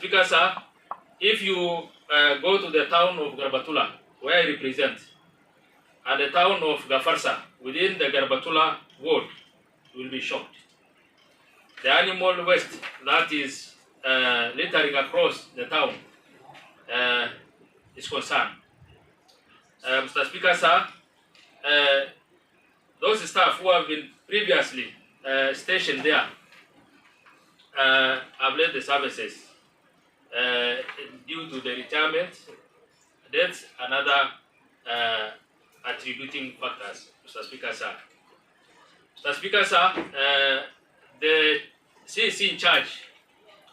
Because if you go to the town of Garbatula, where I represent, and the town of Gafarsa, within the Garbatula ward, you will be shocked. The animal waste that is littering across the town is concerned. Mr. Speaker, sir, those staff who have been previously stationed there have left the services due to the retirement, deaths, and other attributing factors, Mr. Speaker, sir. Mr. Speaker, sir, the CC in charge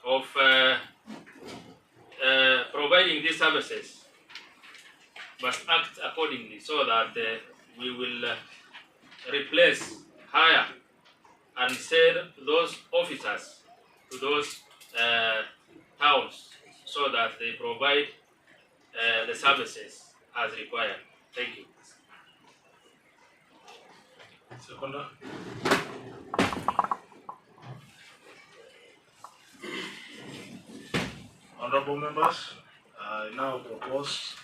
of providing these services must act accordingly so that we will replace, hire, and send those officers to those towns so that they provide the services as required. Thank you. Seconder. Honorable members, I now propose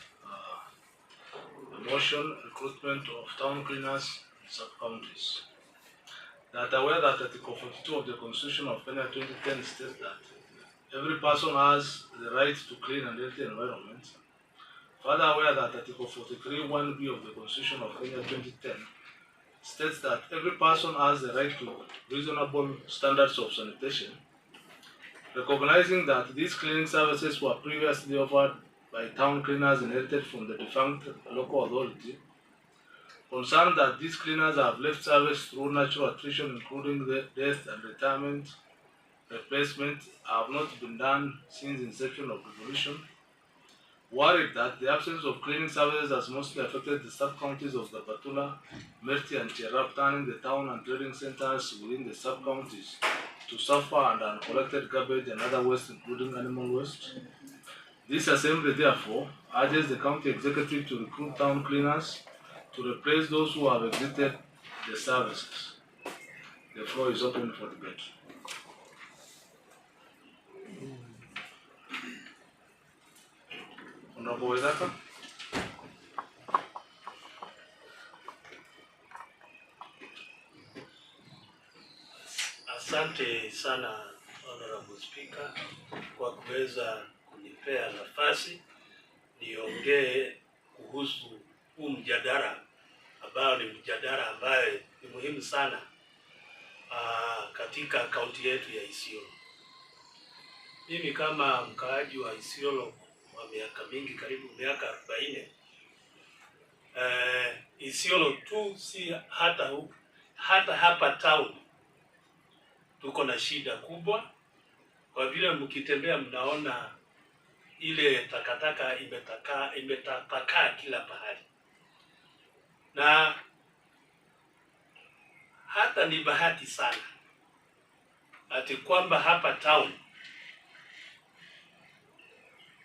the motion recruitment of town cleaners in sub-counties. That aware that Article 42 of the Constitution of Kenya 2010 states that every person has the right to clean and healthy environment. Further aware that Article 43 1B of the Constitution of Kenya 2010 states that every person has the right to reasonable standards of sanitation. Recognizing that these cleaning services were previously offered by town cleaners inherited from the defunct local authority, concerned that these cleaners have left service through natural attrition, including the death and retirement, replacement, have not been done since inception of devolution. Worried that the absence of cleaning services has mostly affected the sub-counties of Garbatula, Merti, and Cherab, turning the town and trading centers within the sub-counties to suffer under uncollected garbage and other waste, including animal waste. This assembly, therefore, urges the county executive to recruit town cleaners to replace those who have exited the services. The floor is open for debate. Honorable Wedaka. Asante sana Honorable Speaker kwa kuweza kunipea nafasi niongee kuhusu huu mjadala ambao ni mjadala ambaye ni muhimu sana katika kaunti yetu ya Isiolo. Mimi kama mkaaji wa Isiolo wa miaka mingi, karibu miaka 40, Isiolo tu si hata hapa town tuko na shida kubwa, kwa vile mkitembea mnaona ile takataka imetapakaa kila pahali. Na hata ni bahati sana ati kwamba hapa town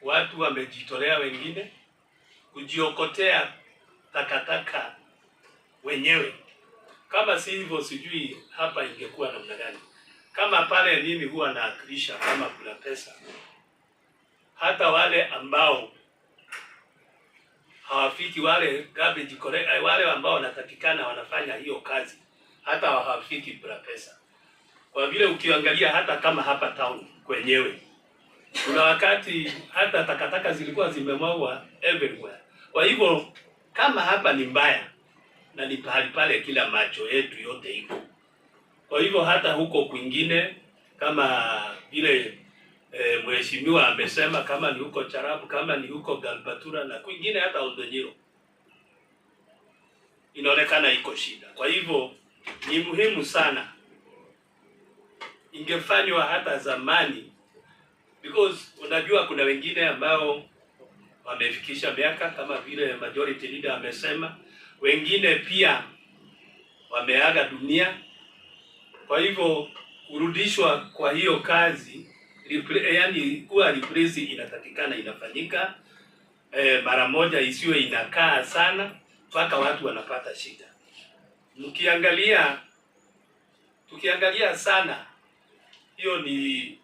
watu wamejitolea wengine kujiokotea takataka wenyewe. Kama si hivyo sijui hapa ingekuwa namna gani. Kama pale mimi huwa naakilisha kama kuna pesa, hata wale ambao hawafiki, wale garbage collector, wale ambao wanatakikana wanafanya hiyo kazi, hata hawafiki bila pesa. Kwa vile ukiangalia hata kama hapa town kwenyewe kuna wakati hata takataka zilikuwa zimemwagwa everywhere. Kwa hivyo kama hapa ni mbaya na ni pahali pale kila macho yetu yote iko. Kwa hivyo hata huko kwingine kama vile mheshimiwa amesema, kama ni huko Charabu, kama ni huko Galbatura na kwingine hata Oldonyiro, inaonekana iko shida. Kwa hivyo ni muhimu sana ingefanywa hata zamani, because unajua kuna wengine ambao wamefikisha miaka kama vile majority leader amesema, wengine pia wameaga dunia. Kwa hivyo kurudishwa kwa hiyo kazi, yani kuwa replace inatakikana inafanyika mara moja, isiwe inakaa sana mpaka watu wanapata shida. Tukiangalia sana, hiyo ni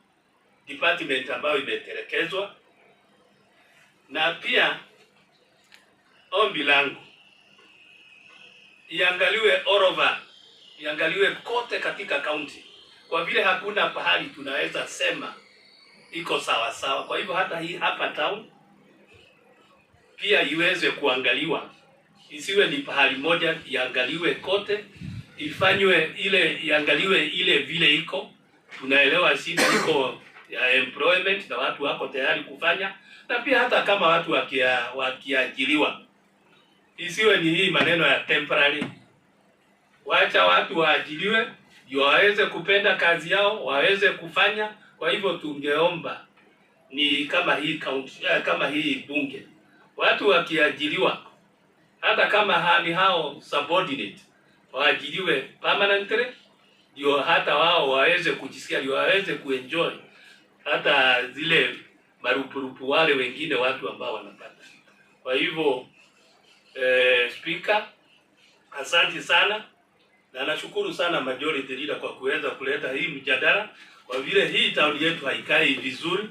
department ambayo imetelekezwa, na pia ombi langu iangaliwe all over, iangaliwe kote katika county, kwa vile hakuna pahali tunaweza sema iko sawa sawa. Kwa hivyo hata hii hapa town pia iweze kuangaliwa, isiwe ni pahali moja, iangaliwe kote, ifanywe ile, iangaliwe ile vile iko. Tunaelewa shida iko ya employment na watu wako tayari kufanya, na pia hata kama watu wakiajiriwa, isiwe ni hii maneno ya temporary. Wacha watu waajiriwe ndio waweze kupenda kazi yao, waweze kufanya. Kwa hivyo tungeomba ni kama hii county, kama hii bunge, watu wakiajiriwa, hata kama ni hao subordinate, waajiriwe permanently, ndio hata wao waweze kujisikia, ndio waweze kuenjoy hata zile marupurupu wale wengine watu ambao wanapata. Kwa hivyo Speaker, asante sana, na nashukuru sana majority leader kwa kuweza kuleta hii mjadala, kwa vile hii town yetu haikai vizuri.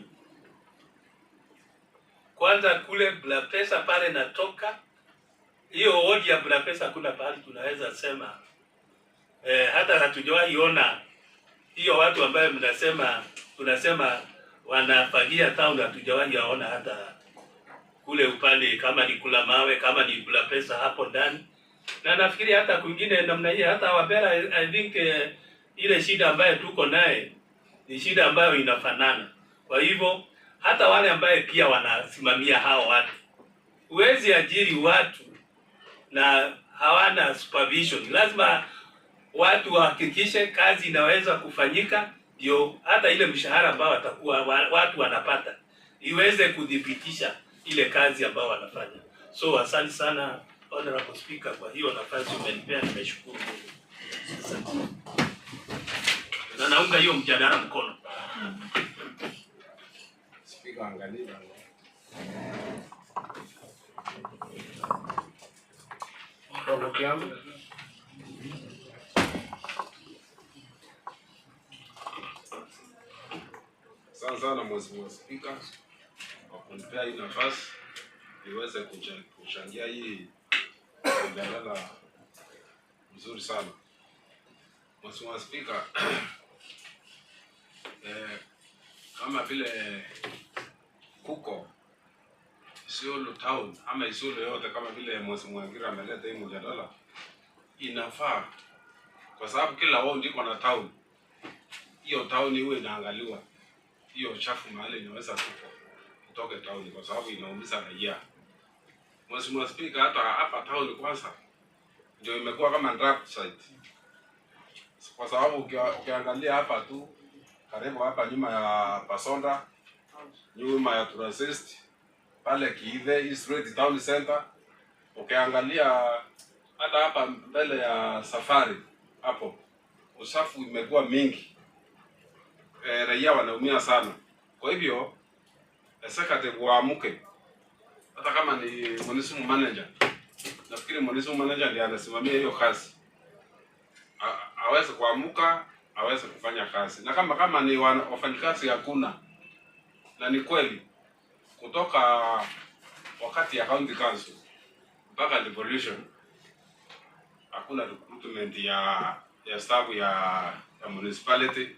Kwanza kule blood pressure pale natoka, hiyo wodi ya blood pressure kuna pahali tunaweza sema hata hatujawahi ona hiyo watu ambaye tunasema wanafagia town, hatujawahi ona hata kule upande, kama ni kula mawe, kama ni blood pressure hapo ndani. Na nafikiri hata kwingine namna hii, hata Wabera, I think ile shida ambayo tuko naye ni shida ambayo inafanana. Kwa hivyo hata wale ambaye pia wanasimamia hao watu, huwezi ajiri watu na hawana supervision. Lazima watu wahakikishe kazi inaweza kufanyika, ndio hata ile mshahara ambao watakuwa watu wanapata iweze kudhibitisha ile kazi ambao wanafanya. So asante sana Honorable Speaker kwa hiyo nafasi umenipea, nimeshukuru. Na naunga hiyo mjadala mkono. Speaker, angalia. Asante sana Mheshimiwa Speaker kwa kunipea hii nafasi niweze kuchangia hii mjadala mzuri sana. Mheshimiwa Speaker, kama vile kuko Isiolo town ama Isiolo yote, kama vile Mheshimiwa Ngira ameleta hii mjadala, inafaa kwa sababu kila ward iko na town. Hiyo town iwe inaangaliwa, hiyo chafu mahali inaweza kutoke town, kwa sababu inaumiza raia. Mheshimiwa Speaker, hata hapa town kwanza ndio imekuwa kama draft site, kwa sababu ukiangalia hapa tu karibu hapa nyuma ya Pasonda, nyuma ya Turasist, pale Kiithe East Road Town Center, ukiangalia hata hapa mbele ya Safari hapo, usafu imekuwa mingi. Raia wanaumia sana. Kwa hivyo secretary waamuke, hata kama ni municipal manager, nafikiri municipal manager ndiye anasimamia hiyo kazi, aweze kuamuka, aweze kufanya kazi. Na kama ni wafanyikazi hakuna, na ni kweli kutoka wakati ya county council mpaka devolution hakuna recruitment ya staff ya municipality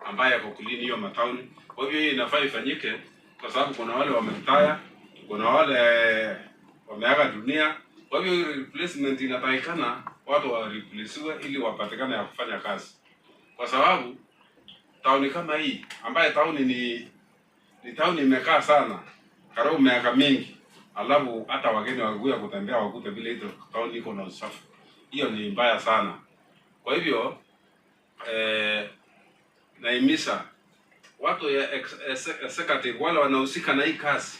ambaye yako kulini hiyo matauni. Kwa hivyo hii inafaa ifanyike, kwa sababu kuna wale wametaya, kuna wale wameaga dunia. Kwa hivyo replacement inatakikana watu wa replacewe ili wapatikane ya kufanya kazi, kwa sababu tauni kama hii ambaye tauni ni tauni imekaa sana karibu miaka mingi, alafu hata wageni wakuja kutembea wakute vile hizo tauni iko na usafi, hiyo ni mbaya sana. Kwa hivyo naimisa watu ya secretary wale wanahusika na hii kazi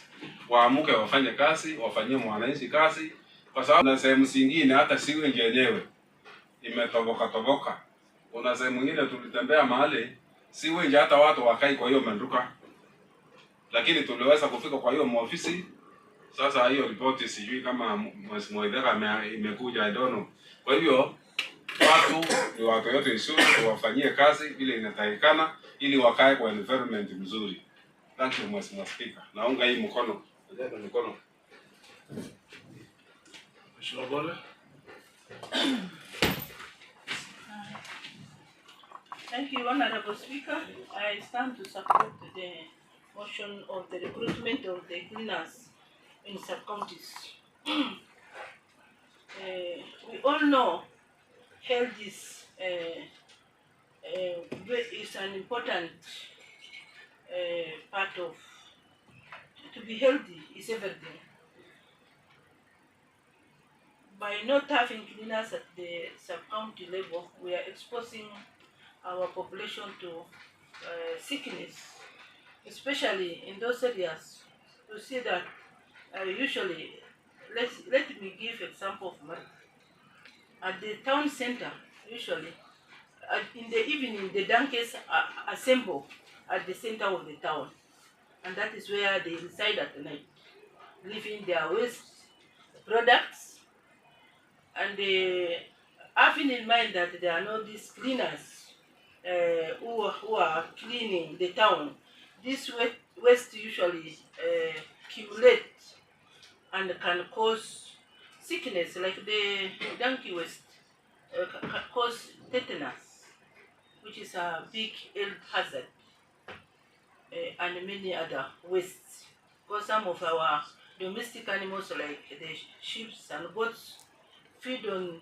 waamuke, wafanye kazi, wafanyie mwananchi kazi, kwa sababu na sehemu zingine hata siwe yenyewe imetoboka. Kuna sehemu nyingine tulitembea mahali siwe hata watu wakai kwa hiyo manduka, lakini tuliweza kufika kwa hiyo maofisi. Sasa hiyo ripoti sijui kama Mheshimiwa Idara imekuja, I don't know. Kwa hivyo watu yote Isiolo wafanyie kazi ile inatakikana ili wakae kwa environment mzuri. Thank you, Mheshimiwa Speaker. Naunga hii mkono. Ndio mkono. Mheshimiwa Gole. Thank you, Honorable Speaker. I stand to support the motion of the recruitment of the cleaners in sub-counties. We all know health is an important part of, to be healthy is everything. By not having cleaners at the sub-county level, we are exposing our population to sickness, especially in those areas. You see that usually, let me give example of Mark. At the town center, usually, in the evening, the donkeys assemble at the center of the town, and that is where they reside at night, leaving their waste products, and having in mind that there are no these cleaners who are cleaning the town. This waste usually accumulate and can cause sickness, like the donkey waste can cause tetanus, which is a big health hazard, and many other wastes. Because some of our domestic animals, like the sheep and goats, feed on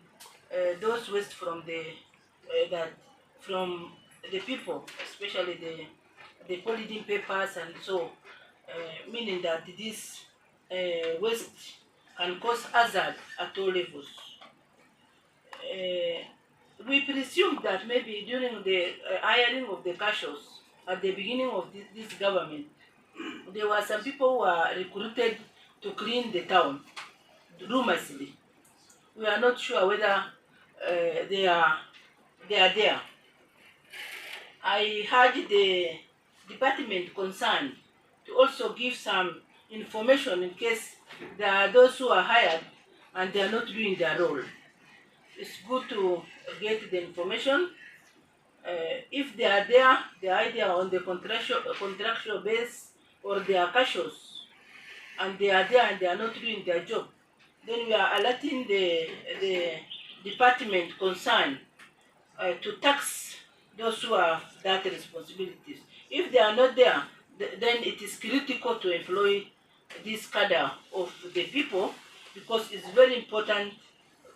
those waste from from the people, especially the polythene papers, and so meaning that this waste can cause hazard at all levels. We presume that maybe during the hiring of the cashiers at the beginning of this government, there were some people who were recruited to clean the town rumorously. We are not sure whether they are there. I urge the department concerned to also give some information in case there are those who are hired and they are not doing their role. It's good to get the information. If they are there, they are either on the contractual base or they are cashiers, and they are there and they are not doing their job, then we are alerting the department concerned to tax those who have that responsibilities. If they are not there, then it is critical to employ this cadre of the people, because it's very important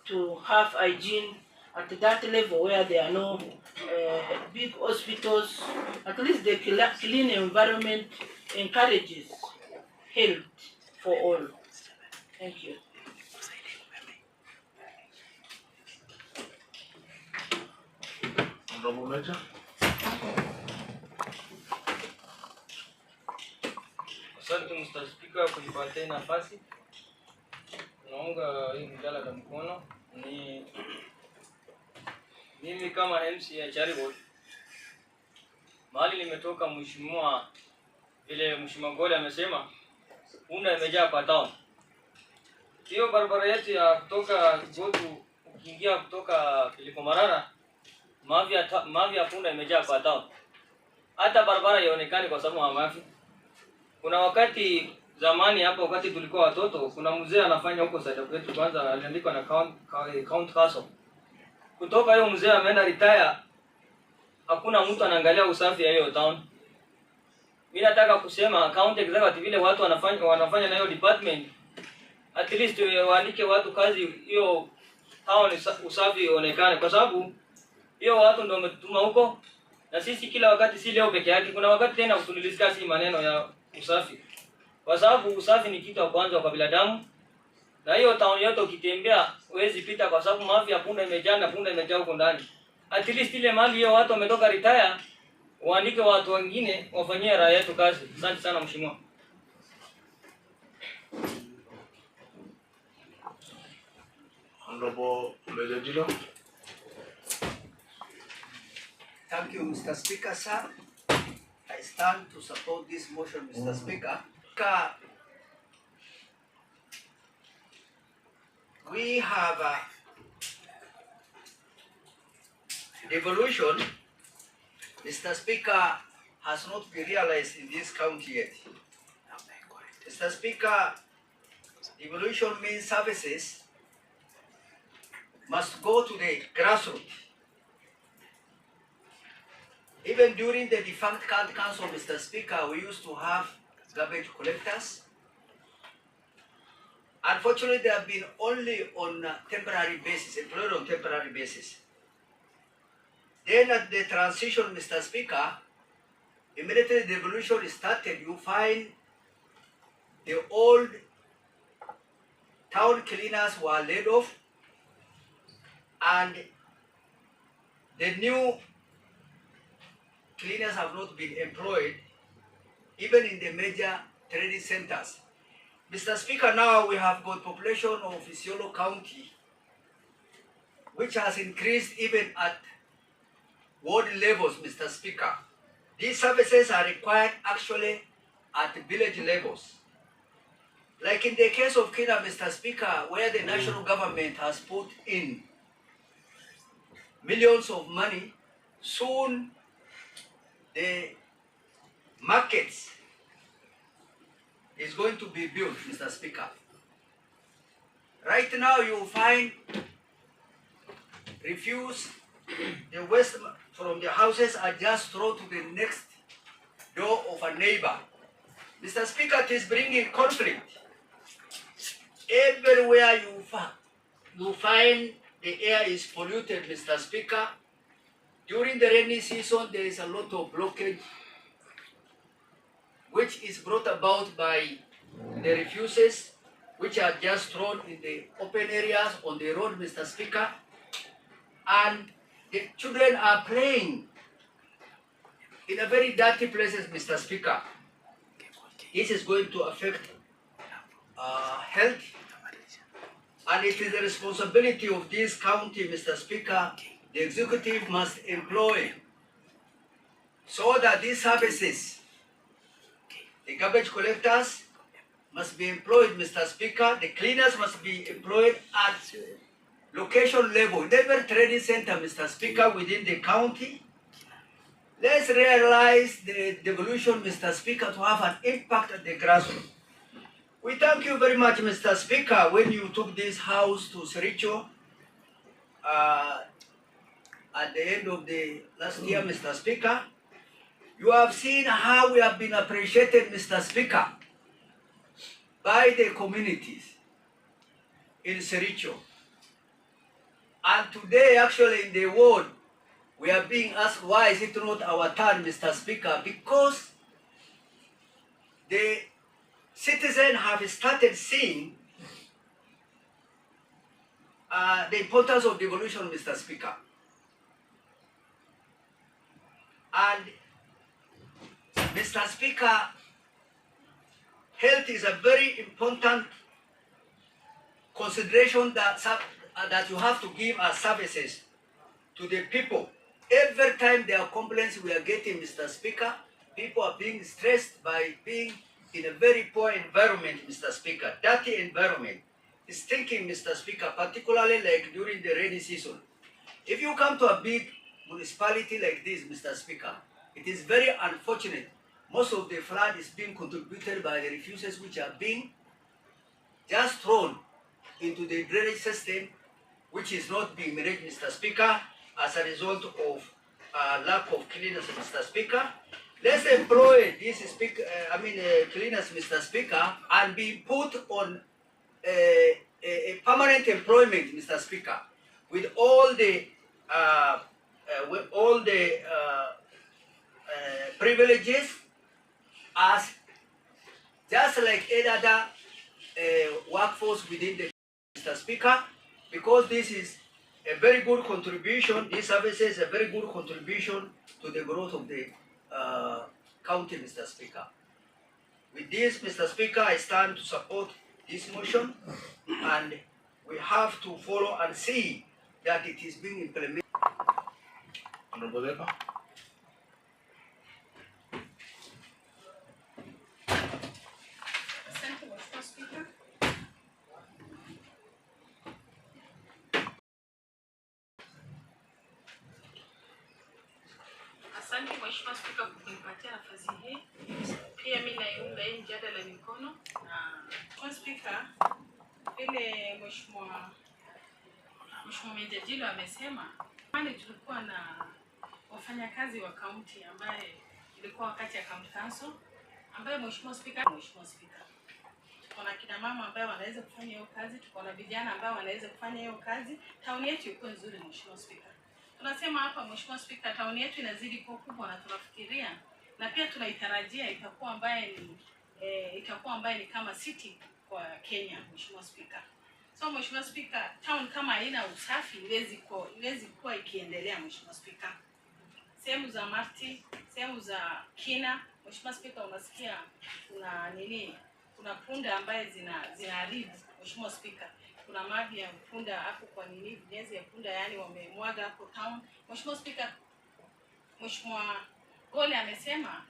to have hygiene at that level where there are no big hospitals. At least the clean environment encourages health for all. Thank you. Honorable Major. Asante Mr. Speaker kunipatia nafasi. Naunga hii mjadala kwa mkono. Ni mimi kama MC ya Charibol. Mahali nimetoka, mheshimiwa, vile mheshimiwa Gole amesema, punda imejaa kwa town. Hiyo barabara yetu ya kutoka Gotu ukiingia kutoka Filipo Marara, mavi ya punda imejaa kwa town. Hata barabara haionekani kwa sababu ya mavi. Kuna wakati zamani hapo, wakati tulikuwa watoto, kuna mzee anafanya huko side kwetu, kwanza aliandikwa na county council. Kutoka hiyo mzee ameenda retire, hakuna mtu anaangalia usafi ya hiyo town. Mimi nataka kusema county executive vile watu wanafanya na hiyo department, at least waandike watu kazi hiyo town usafi uonekane, kwa sababu hiyo watu ndio wametuma huko, na sisi kila wakati, si leo peke yake, kuna wakati tena tulidiscuss maneno ya usafi, kwa sababu usafi ni kitu cha kwanza kwa binadamu. Na hiyo town yote ukitembea huwezi pita, kwa sababu mavi ya punda imejaa na punda imejaa huko ndani. At least ile mali hiyo watu wametoka retire, waandike watu wengine wafanyie raia yetu kazi. Asante sana mheshimiwa. Honorable Major Dilo. Thank you, Mr. Speaker, sir. I stand to support this motion, Mr. Speaker. We have a devolution, Mr. Speaker, has not been realized in this county yet. Mr. Speaker, devolution means services must go to the grassroots. Even during the defunct county council, Mr. Speaker, we used to have garbage collectors. Unfortunately, they have been only on a temporary basis, employed on temporary basis. Then at the transition, Mr. Speaker, immediately the devolution started, you find the old town cleaners were laid off and the new cleaners have not been employed even in the major trading centers. Mr. Speaker, now we have got population of Isiolo County which has increased even at ward levels, Mr. Speaker. These services are required actually at village levels. Like in the case of Kenya, Mr. Speaker, where the national government has put in millions of money, soon the markets is going to be built, Mr. Speaker. Right now you find refuse, the waste from the houses are just thrown to the next door of a neighbor. Mr. Speaker, it is bringing conflict. Everywhere you find the air is polluted, Mr. Speaker. During the rainy season, there is a lot of blockage, which is brought about by the refuses, which are just thrown in the open areas on the road, Mr. Speaker. And the children are playing in a very dirty places, Mr. Speaker. This is going to affect health, and it is the responsibility of this county, Mr. Speaker. The executive must employ so that these services, the garbage collectors must be employed, Mr. Speaker. The cleaners must be employed at location level, never trading center, Mr. Speaker, within the county. Let's realize the devolution, Mr. Speaker, to have an impact at the grassroots. We thank you very much, Mr. Speaker, when you took this house to Sericho at the end of the last year, Mr. Speaker. You have seen how we have been appreciated, Mr. Speaker, by the communities in Sericho. And today, actually, in the world, we are being asked, why is it not our turn, Mr. Speaker? Because the citizens have started seeing the importance of devolution, Mr. Speaker. And Mr. Speaker, health is a very important consideration that you have to give as services to the people. Every time there are complaints we are getting, Mr. Speaker, people are being stressed by being in a very poor environment, Mr. Speaker, dirty environment. It's thinking, Mr. Speaker, particularly like during the rainy season. If you come to a big municipality like this, Mr. Speaker, it is very unfortunate. Most of the flood is being contributed by the refuses which are being just thrown into the drainage system, which is not being managed, Mr. Speaker, as a result of lack of cleanliness, Mr. Speaker. Let's employ these cleaners, Mr. Speaker, and be put on a permanent employment, Mr. Speaker, with all the privileges as just like any other workforce within the Mr. Speaker, because this is a very good contribution. This service is a very good contribution to the growth of the county, Mr. Speaker. With this, Mr. Speaker, I stand to support this motion, and we have to follow and see that it is being implemented. Honorable Lepa. Thank you, Mr. Speaker. Asante Mheshimiwa Spika kwa kunipatia nafasi hii. Pia mimi naiunga hii mjadala mikono na Mheshimiwa Spika, vile Mheshimiwa Meja Jilo amesema, kwani tulikuwa na wafanyakazi wa kaunti ambaye ilikuwa wakati ya county council ambaye Mheshimiwa Spika, tuko na kina mama ambao wanaweza kufanya hiyo kazi, tuko na vijana ambao wanaweza kufanya hiyo kazi. Tauni yetu iko nzuri Mheshimiwa Spika. Tunasema hapa Mheshimiwa Spika, tauni yetu inazidi kuwa kubwa na tunafikiria na pia tunaitarajia itakuwa ambaye ni kama city kwa Kenya Mheshimiwa Spika. So Mheshimiwa Spika, town kama haina usafi iwezi kuwa ikiendelea Mheshimiwa Spika. Sehemu za Marti, sehemu za Kina, Mheshimiwa Spika, unasikia kuna punda ambaye zinaharibu Mheshimiwa Spika. Kuna maji ya punda hapo vinyezi ya punda yani wamemwaga hapo town. Mheshimiwa Spika, Mheshimiwa Gole amesema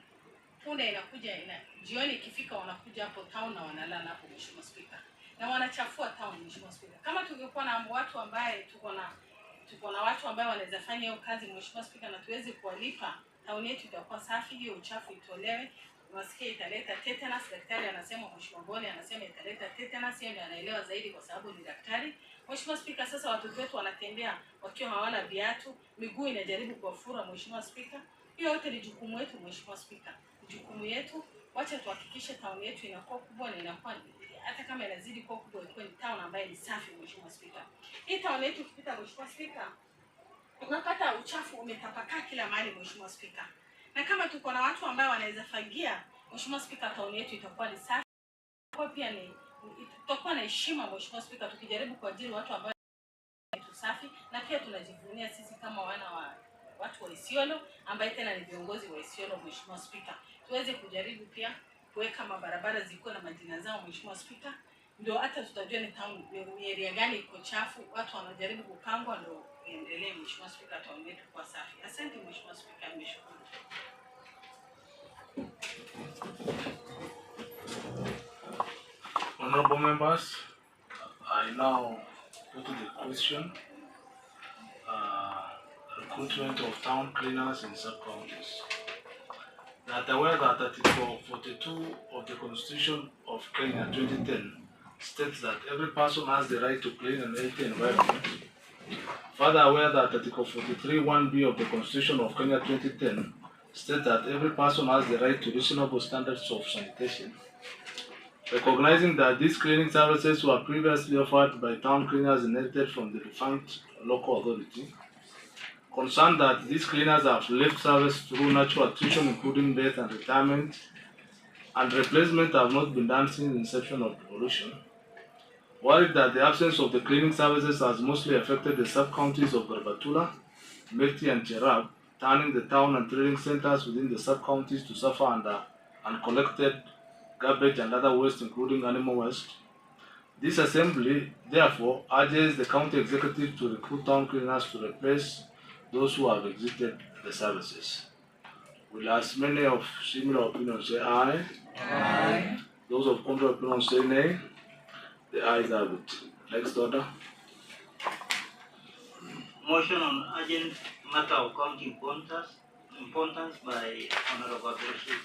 punda inakuja jioni ikifika wanakuja hapo town na wanalala hapo Mheshimiwa Spika. Na wanachafua town Mheshimiwa Spika. Kama tungekuwa na watu ambaye tuko na watu ambao wanaweza fanya hiyo kazi Mheshimiwa Spika na tuweze kuwalipa, town yetu itakuwa safi, hiyo uchafu itolewe. Unasikia italeta tetanus, daktari anasema, Mheshimiwa Gole anasema italeta tetanus, yeye anaelewa zaidi kwa sababu ni daktari. Mheshimiwa Spika, sasa watoto wetu wanatembea wakiwa hawana viatu, miguu inajaribu kuwafura Mheshimiwa Spika. Hiyo yote ni jukumu letu Mheshimiwa Spika. Jukumu yetu, wacha tuhakikishe town yetu inakuwa kubwa na inakuwa hata kama inazidi kuwa kubwa ikuwe ni town ambayo ni safi Mheshimiwa Spika. Hii town yetu ukipita Mheshimiwa Spika, unapata uchafu umetapakaa kila mahali Mheshimiwa Spika. Na kama tuko na watu ambao wanaweza fagia Mheshimiwa Spika, town yetu itakuwa ni safi. Kwa pia tutakuwa na heshima Mheshimiwa Spika tukijaribu kuajiri watu ambao ni safi, na pia tunajivunia sisi kama watu wa Isiolo ambaye tena ni viongozi wa Isiolo Mheshimiwa Spika. Tuweze kujaribu pia kuweka mabarabara ziko na majina zao Mheshimiwa Spika. Ndio hata tutajua ni town ni area gani iko chafu, watu wanajaribu kupangwa ndio iendelee Mheshimiwa Spika, town yetu kwa safi. Asante Mheshimiwa Spika, nimeshukuru. Honorable members, I now go to the question, recruitment of town cleaners in sub-counties. That aware that Article 42 of the Constitution of Kenya 2010 states that every person has the right to clean and healthy environment. Further aware that Article 43(1)(b) of the Constitution of Kenya 2010 states that every person has the right to reasonable standards of sanitation. Recognizing that these cleaning services were previously offered by town cleaners inherited from the defunct local authority, concerned that these cleaners have left service through natural attrition including death and retirement, and replacement have not been done since the inception of devolution, worried that the absence of the cleaning services has mostly affected the sub-counties of Garbatula, Merti and Cherab, turning the town and trading centers within the sub-counties to suffer under uncollected garbage and other waste including animal waste. This assembly therefore urges the county executive to recruit town cleaners to replace those who have exited the services. Will as many of similar opinions say aye? Aye. Those of contrary opinion say nay? The ayes have it. Next order. Motion on urgent matter of county importance by Honorable Bashir.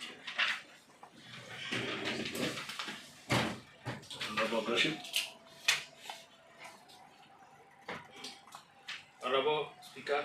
Honorable Bashir. Honorable Speaker,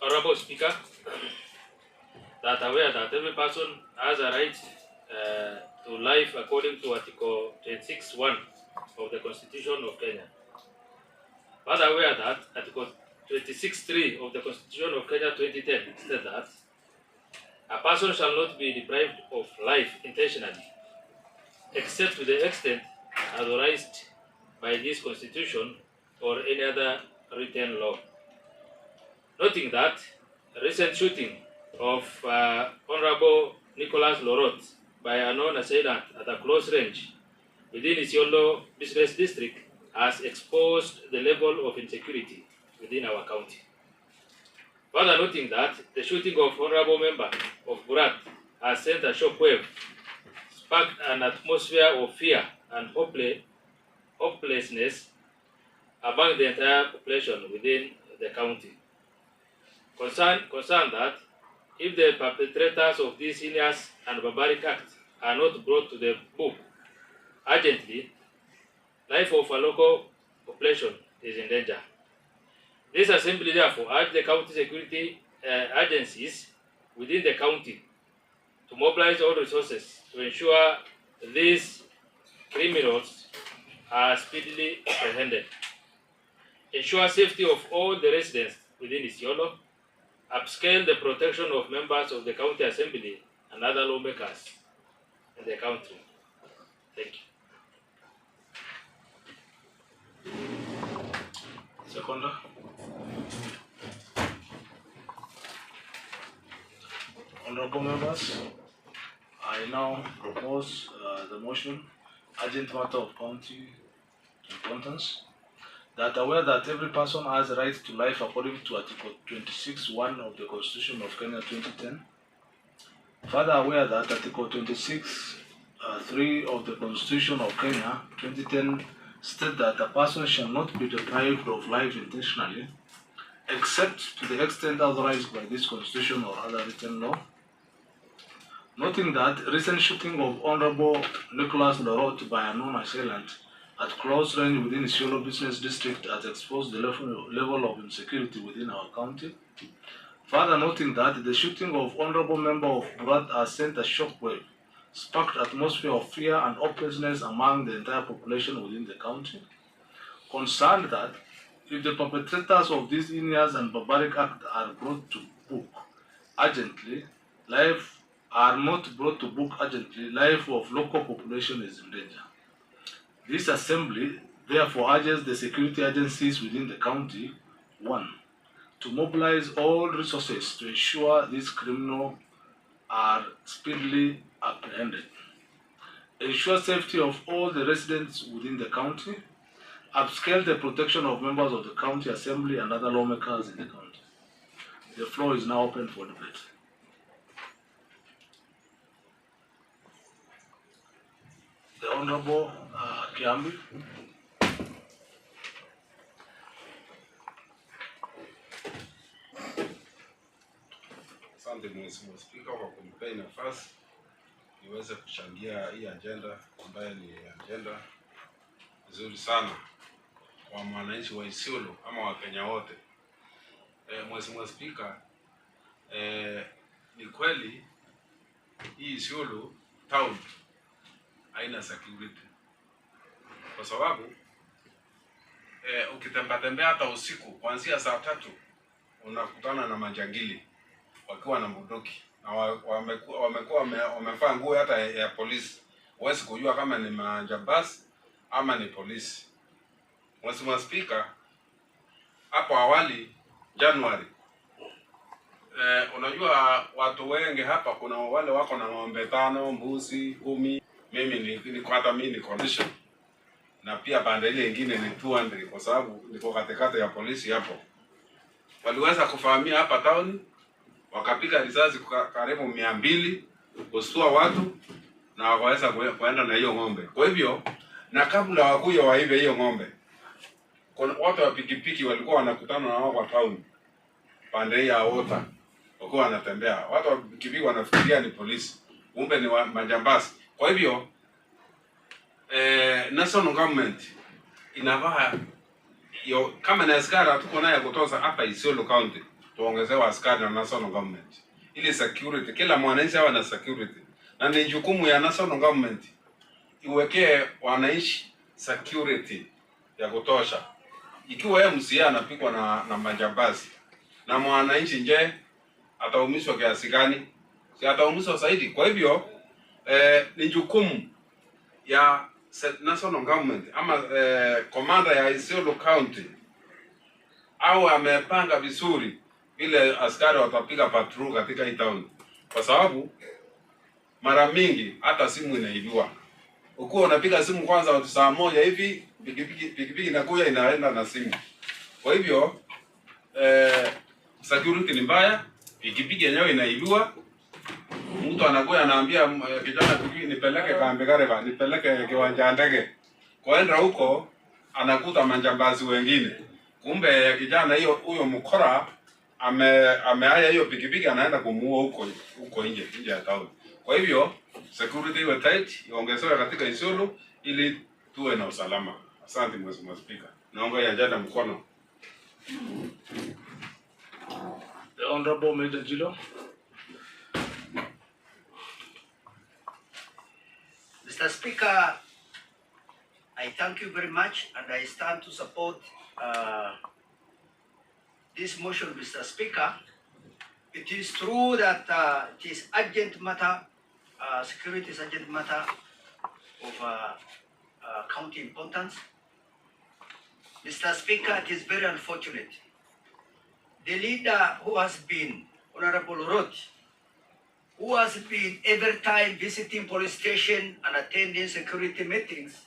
Honorable Speaker, that aware that every person has a right to life according to Article 26(1) of the Constitution of Kenya. But aware that Article 26(3) of the Constitution of Kenya 2010 states that a person shall not be deprived of life intentionally, except to the extent authorized by this Constitution or any other written law. Noting that recent shooting of Honorable Nicholas Lorot by a known assailant at a close range within Isiolo Business District has exposed the level of insecurity within our county. Further noting that the shooting of Honorable Member of Burat has sent a shockwave, sparked an atmosphere of fear and hopelessness among the entire population within the county. Concerned that if the perpetrators of these heinous and barbaric acts are not brought to the book urgently, life of a local population is in danger. This assembly therefore urges the county security agencies within the county to mobilize all resources to ensure these criminals are speedily apprehended, ensure safety of all the residents within Isiolo, upscale the protection of members of the county assembly and other lawmakers in the country. Thank you. Seconder. Honorable members, I now propose the motion, urgent matter of county importance, that aware that every person has a right to life according to Article 26(1) of the Constitution of Kenya 2010. Further aware that Article 26(3) of the Constitution of Kenya 2010 states that a person shall not be deprived of life intentionally, except to the extent authorized by this Constitution or other written law. Noting that recent shooting of Honorable Nicholas Lorot by a known assailant at close range within Isiolo Business District has exposed the level of insecurity within our county. Further noting that the shooting of Honorable Member of Burat has sent a shockwave, sparked atmosphere of fear and hopelessness among the entire population within the county. Concerned that if the perpetrators of these heinous and barbaric acts are brought to book urgently, life of local population is in danger. This assembly therefore urges the security agencies within the county, 1, to mobilize all resources to ensure these criminals are speedily apprehended, ensure safety of all the residents within the county, upscale the protection of members of the county assembly and other lawmakers in the county. The floor is now open for debate. The Honorable Kiambi. Asante Mheshimiwa Spika kwa kunipea nafasi niweze kuchangia hii agenda ambayo ni agenda nzuri sana kwa mwananchi wa Isiolo ama Wakenya wote. Mheshimiwa Spika, ni kweli hii Isiolo town haina security, kwa sababu ukitembea hata usiku kuanzia saa 3 unakutana na majangili wakiwa na bunduki na wamevaa nguo hata ya polisi. Huwezi kujua kama ni majambazi ama ni polisi. Mheshimiwa Spika, hapo awali Januari, unajua watu wengi hapa, kuna wale wako na ng'ombe 5, mbuzi 10. Mimi ni condition, na pia pande ile nyingine ni 200 kwa sababu niko katikati ya polisi hapo. Waliweza kufahamia hapa town, wakapiga risasi karibu 200 kustua watu na wakaweza kuenda na hiyo ng'ombe. Kwa hivyo, na kabla wakuja waibe hiyo ng'ombe, kuna watu wa pikipiki walikuwa wanakutana na wao kwa town pande ya Water, walikuwa wanatembea. Watu wa pikipiki wanafikiria ni polisi, kumbe ni majambazi. Kwa hivyo national government inavaa hiyo, kama na askari tuko naye kutoza hapa Isiolo County, tuongezewa askari na national government ili security, kila mwananchi awe na security, na ni jukumu ya national government iwekee wananchi security ya kutosha. Ikiwa yeye MCA anapigwa na majambazi na mwananchi, nje ataumizwa kiasi gani? Si ataumizwa zaidi. Kwa hivyo ni jukumu ya national government ama commander ya Isiolo County au amepanga vizuri ile askari watapiga patrol katika hii town, kwa sababu mara mingi hata simu inaibiwa. Ukiwa unapiga simu kwanza saa moja hivi, pikipiki inakuja inaenda na simu. Kwa hivyo security ni mbaya, pikipiki yenyewe inaibiwa. Mtu anakuja anaambia kijana pikipiki nipeleke Kambegareva, nipeleke kiwanja ndege. Kwaenda huko anakuta majambazi wengine. Kumbe kijana huyo mkora ameaya hiyo pikipiki anaenda kumuua huko nje ya town. Kwa hivyo security iwe tight, iongezwe katika Isiolo ili tuwe na usalama. Asante Mheshimiwa Speaker. Naomba ajenda mkono. The Honorable Major Jilo. Mr. Speaker, I thank you very much and I stand to support this motion, Mr. Speaker. It is true that it is urgent matter, security is urgent matter of county importance. Mr. Speaker, it is very unfortunate. The leader who has been, Honorable Roti, who has been every time visiting police station and attending security meetings,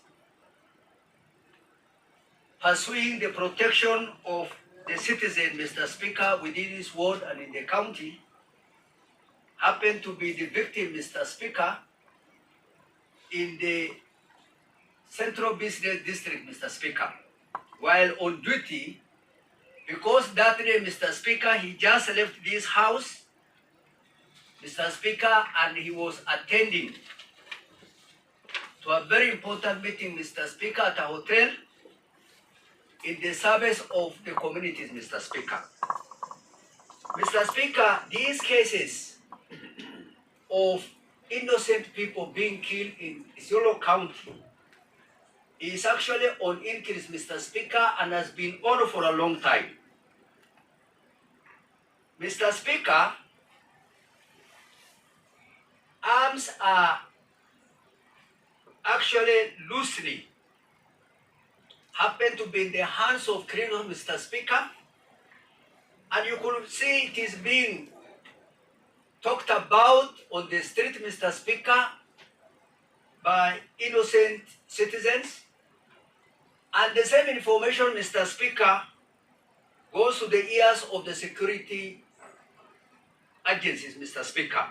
pursuing the protection of the citizen, Mr. Speaker, within this ward and in the county, happened to be the victim, Mr. Speaker, in the Central Business District, Mr. Speaker, while on duty, because that day, Mr. Speaker, he just left this house, Mr. Speaker, and he was attending to a very important meeting, Mr. Speaker, at a hotel in the service of the communities, Mr. Speaker. Mr. Speaker, these cases of innocent people being killed in Isiolo County is actually on increase, Mr. Speaker, and has been on for a long time. Mr. Speaker, arms are actually loosely happen to be in the hands of criminals, Mr. Speaker, and you could see it is being talked about on the street, Mr. Speaker, by innocent citizens, and the same information, Mr. Speaker, goes to the ears of the security agencies, Mr. Speaker.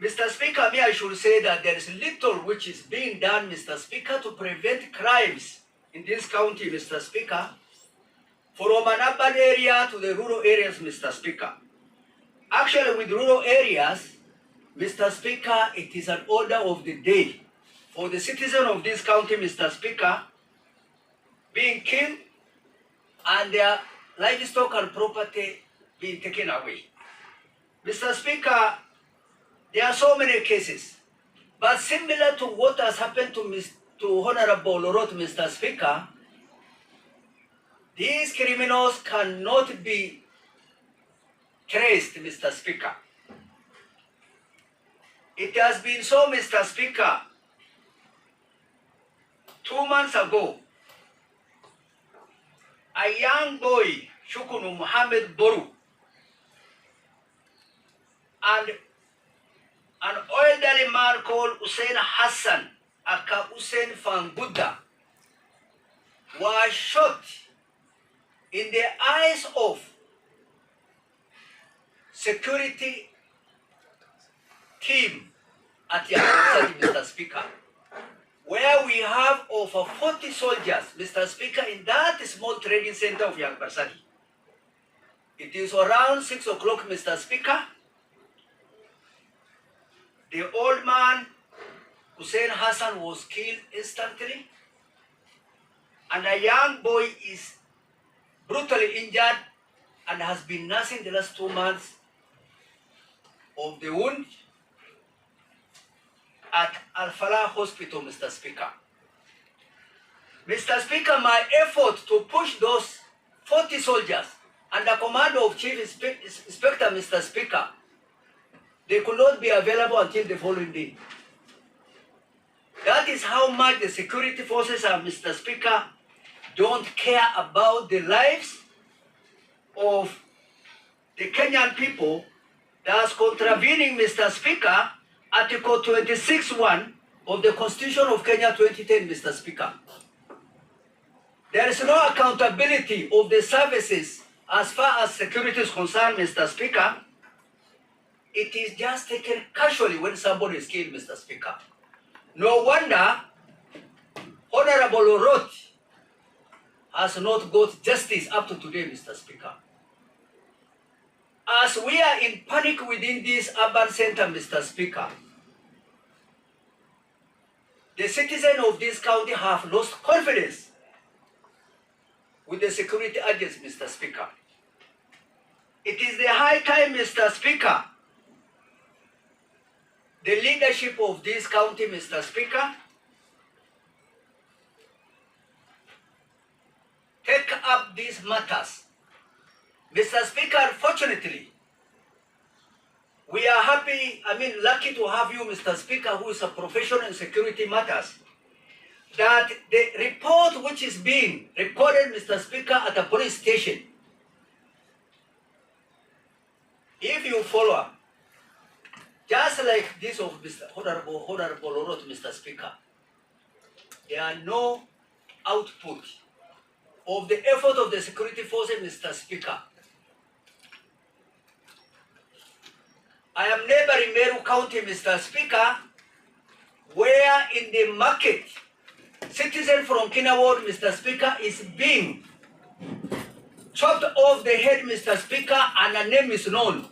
Mr. Speaker, I should say that there is little which is being done, Mr. Speaker, to prevent crimes in this county, Mr. Speaker, from an urban area to the rural areas, Mr. Speaker. Actually, with rural areas, Mr. Speaker, it is an order of the day for the citizen of this county, Mr. Speaker, being killed and their livestock and property being taken away. Mr. Speaker, there are so many cases, but similar to what has happened to Honorable Lorot, Mr. Speaker, these criminals cannot be traced, Mr. Speaker. It has been so, Mr. Speaker. 2 months ago, a young boy, Shukunu Muhammad Boru, and an elderly man called Hussein Hassan, aka Hussein Fanguda, was shot in the eyes of security team at Yakutsati, Mr. Speaker, where we have over 40 soldiers, Mr. Speaker, in that small training center of Yakutsati. It is around 6 o'clock, Mr. Speaker. The old man, Hussein Hassan, was killed instantly, and a young boy is brutally injured and has been nursing the last 2 months of the wound at Al-Falah Hospital, Mr. Speaker. Mr. Speaker, my effort to push those 40 soldiers under command of Chief Inspector, Mr. Speaker, they could not be available until the following day. That is how much the security forces are, Mr. Speaker, don't care about the lives of the Kenyan people, thus contravening, Mr. Speaker, Article 26(1) of the Constitution of Kenya 2010, Mr. Speaker. There is no accountability of the services as far as security is concerned, Mr. Speaker. It is just taken casually when somebody is killed, Mr. Speaker. No wonder Honorable Roth has not got justice up to today, Mr. Speaker. As we are in panic within this urban center, Mr. Speaker, the citizens of this county have lost confidence with the security agents, Mr. Speaker. It is the high time, Mr. Speaker, the leadership of this county, Mr. Speaker, take up these matters. Mr. Speaker, fortunately, we are lucky to have you, Mr. Speaker, who is a professional in security matters, that the report which is being recorded, Mr. Speaker, at the police station, if you follow up, just like this of Mr. Honorable Roth, Mr. Speaker, there are no output of the effort of the security forces, Mr. Speaker. I am neighboring Meru County, Mr. Speaker, where in the market, citizen from Kina Ward, Mr. Speaker, is being chopped off the head, Mr. Speaker, and a name is known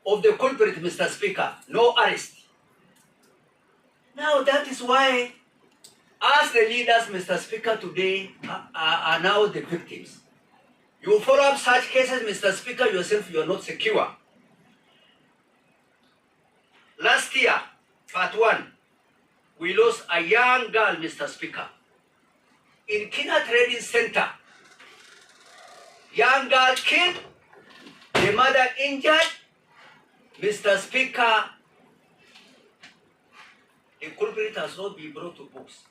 of the culprit, Mr. Speaker. No arrest. Now that is why, as the leaders, Mr. Speaker, today are now the victims. You follow up such cases, Mr. Speaker, yourself, you are not secure. Last year, part 1, we lost a young girl, Mr. Speaker, in Kina Trading Center. Young girl killed, the mother injured, Mr. Speaker. The culprit has not been brought to books.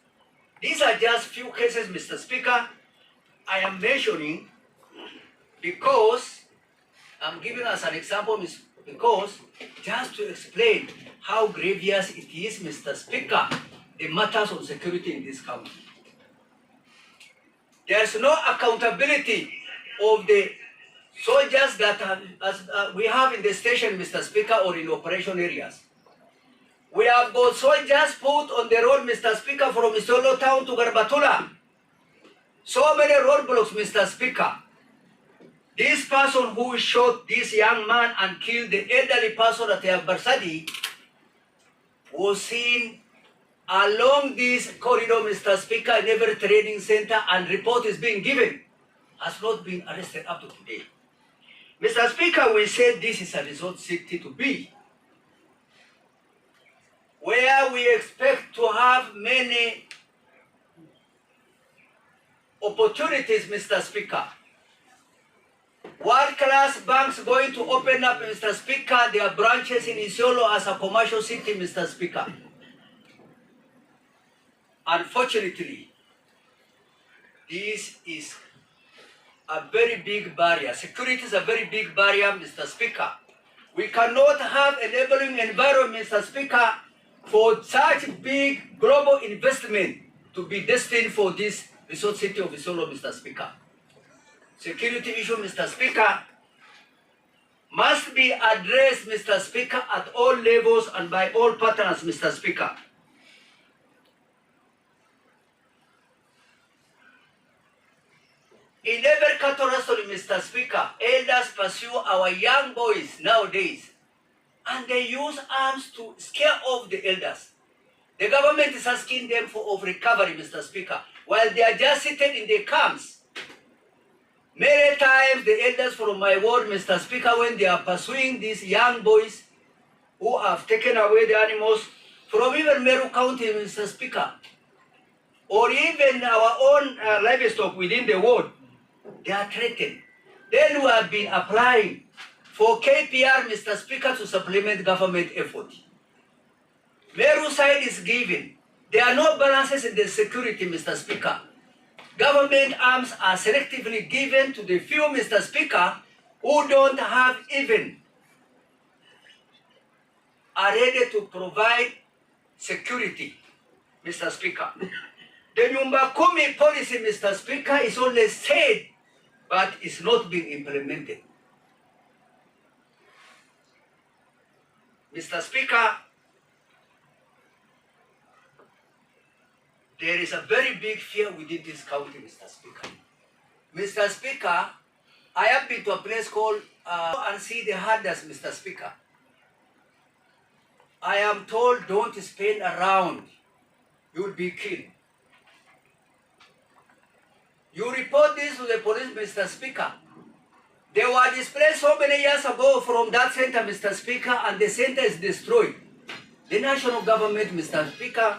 These are just few cases, Mr. Speaker, I am mentioning because I'm giving us an example, because just to explain how grievous it is, Mr. Speaker, the matters of security in this country. There's no accountability of the soldiers that we have in the station, Mr. Speaker, or in operation areas. We have got soldiers put on the road, Mr. Speaker, from Isiolo town to Garbatula. So many roadblocks, Mr. Speaker. This person who shot this young man and killed the elderly person at Barsadi was seen along this corridor, Mr. Speaker, in every training center, and report is being given. Has not been arrested up to today. Mr. Speaker, we said this is a resort city to be, where we expect to have many opportunities, Mr. Speaker. World-class banks going to open up, Mr. Speaker, their branches in Isiolo as a commercial city, Mr. Speaker. Unfortunately, this is a very big barrier. Security is a very big barrier, Mr. Speaker. We cannot have enabling environment, Mr. Speaker, for such big global investment to be destined for this resort city of Isiolo, Mr. Speaker. Security issue, Mr. Speaker, must be addressed, Mr. Speaker, at all levels and by all partners, Mr. Speaker. In every cattle rustling, Mr. Speaker, elders pursue our young boys nowadays, and they use arms to scare off the elders. The government is asking them for recovery, Mr. Speaker, while they are just sitting in their camps. Many times the elders from my ward, Mr. Speaker, when they are pursuing these young boys who have taken away the animals from even Meru County, Mr. Speaker, or even our own livestock within the ward, they are threatened. Then we have been applying for KPR, Mr. Speaker, to supplement government effort. Meru side is given. There are no balances in the security, Mr. Speaker. Government arms are selectively given to the few, Mr. Speaker, who don't have even are ready to provide security, Mr. Speaker. The Nyumba Kumi policy, Mr. Speaker, is only said, but it's not being implemented. Mr. Speaker, there is a very big fear within this county, Mr. Speaker. Mr. Speaker, I have been to a place called and see the hardest, Mr. Speaker. I am told don't spin around, you'll be killed. You report this to the police, Mr. Speaker. They were displaced so many years ago from that center, Mr. Speaker, and the center is destroyed. The national government, Mr. Speaker,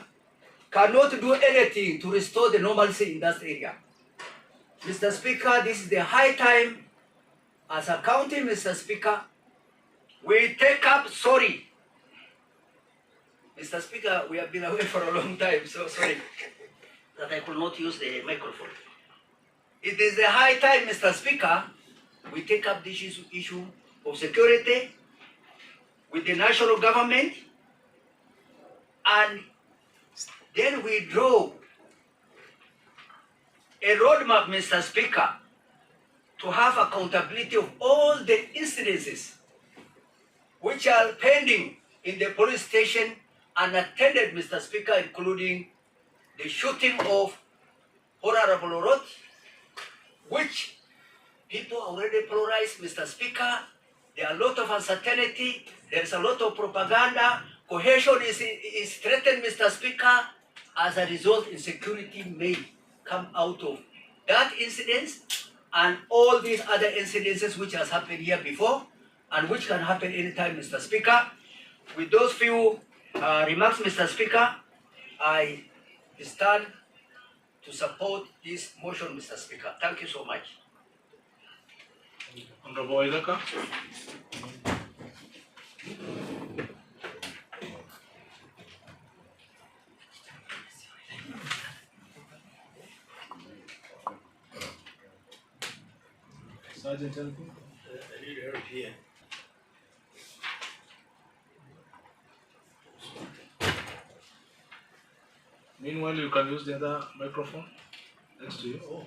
cannot do anything to restore the normalcy in that area. Mr. Speaker, this is the high time, as a county, Mr. Speaker, we take up, sorry. Mr. Speaker, we have been away for a long time, so sorry that I could not use the microphone. It is the high time, Mr. Speaker, we take up this issue of security with the national government, and then we draw a roadmap, Mr. Speaker, to have accountability of all the incidences which are pending in the police station unattended, Mr. Speaker, including the shooting of Honorable Orot, which people already polarized, Mr. Speaker. There are a lot of uncertainty, there is a lot of propaganda, cohesion is threatened, Mr. Speaker. As a result, insecurity may come out of that incident and all these other incidences which has happened here before and which can happen anytime, Mr. Speaker. With those few remarks, Mr. Speaker, I stand to support this motion, Mr. Speaker. Thank you so much. Honorable Waithaka. Sergeant, anything? I need help here. Meanwhile, you can use the other microphone next to you. Oh.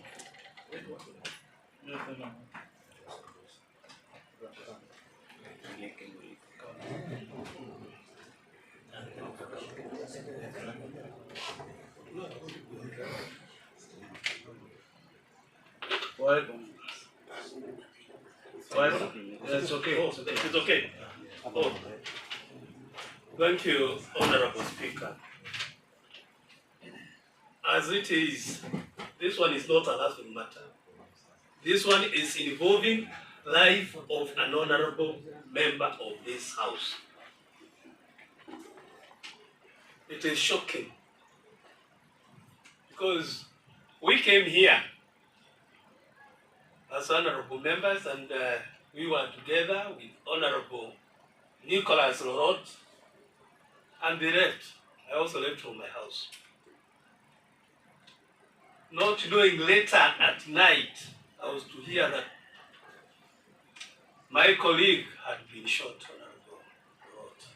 What? It's okay. Oh, it's okay. Oh. Thank you, Honorable Speaker. As it is, this one is not a laughing matter. This one is involving life of an honorable member of this house. It is shocking because we came here as honorable members and we were together with Honorable Nicholas Lorot and they left. I also left from my house. Not knowing later at night, I was to hear that my colleague had been shot, Honorable Lorot.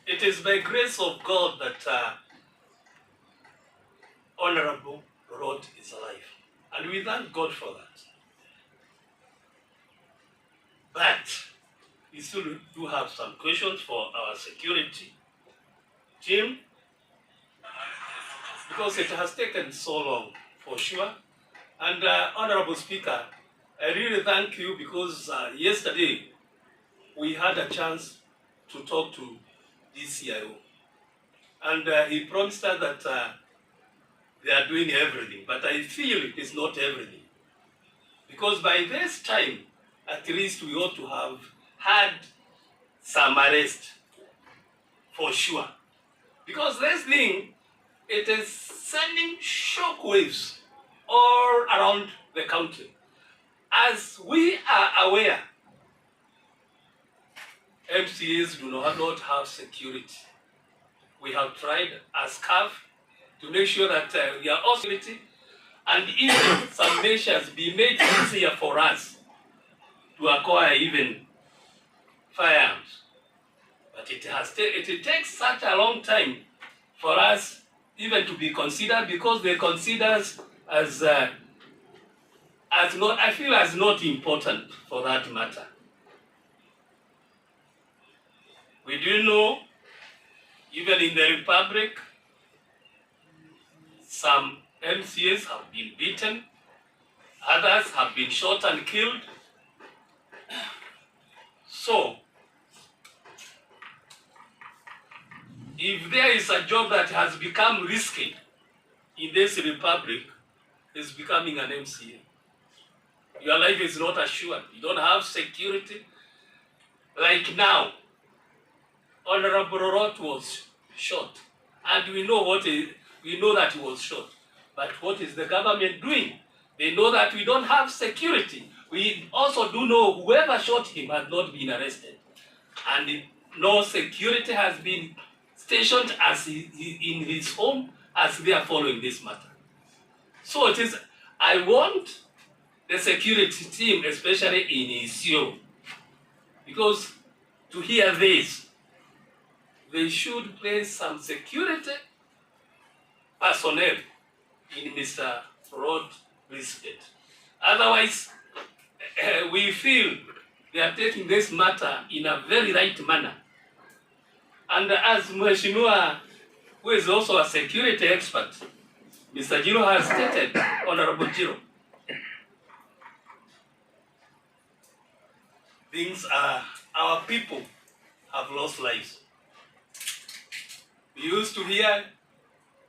It is by grace of God that Honorable Lorot is alive. And we thank God for that. But we still do have some questions for our security team because it has taken so long for sure. And Honorable Speaker, I really thank you because yesterday we had a chance to talk to DCIO. And he promised us that they are doing everything, but I feel it is not everything. Because by this time, at least we ought to have had some arrest, for sure. Because this thing, it is sending shockwaves all around the country. As we are aware, MCAs do not have security. We have tried as CAF to make sure that we are all security, and even some measures be made easier for us to acquire even firearms. But But it takes such a long time for us even to be considered, because they consider us as not, I feel, as not important for that matter. We do know, even in the Republic, some MCAs have been beaten, others have been shot and killed. So, if there is a job that has become risky in this Republic, it's becoming an MCA. Your life is not assured. You don't have security. Like now, Honorable Rorot was shot, and we know that he was shot. But what is the government doing? They know that we don't have security. We also do know whoever shot him has not been arrested, and no security has been stationed as in his home as they are following this matter. So it is. I want the security team, especially in Isiolo, because to hear this, they should place some security personnel in Mr. Rod Brisket. Otherwise, we feel they are taking this matter in a very right manner. And as Mheshimiwa, who is also a security expert, Mr. Jiro has stated, Honorable Jiro, things are, our people have lost lives. We used to hear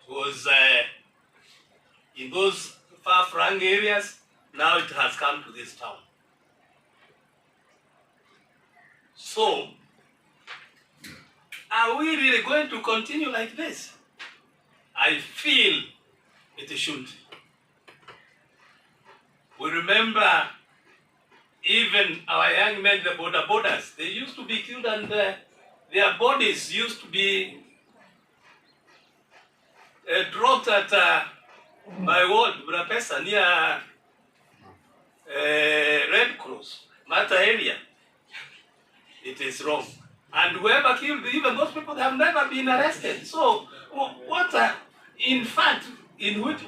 it was in those far-flung areas. Now it has come to this town. So, are we really going to continue like this? I feel it shouldn't. We remember even our young men, the border borders, they used to be killed, and their bodies used to be dropped at my ward, Budapest, near Red Cross, Mata area. It is wrong. And whoever killed, even those people, they have never been arrested. So, what in fact, in which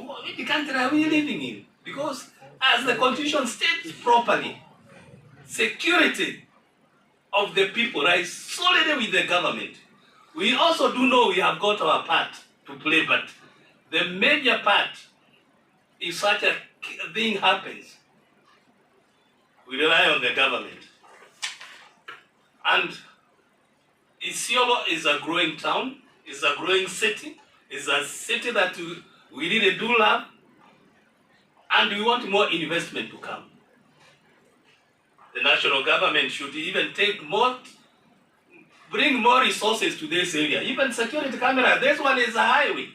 country are we living in? Because as the Constitution states properly, security of the people lies solely with the government. We also do know we have got our part to play, but the major part, if such a thing happens, we rely on the government. And Isiolo is a growing town, is a growing city, is a city that we really do love, and we want more investment to come. The national government should even bring more resources to this area. Even security camera, this one is a highway.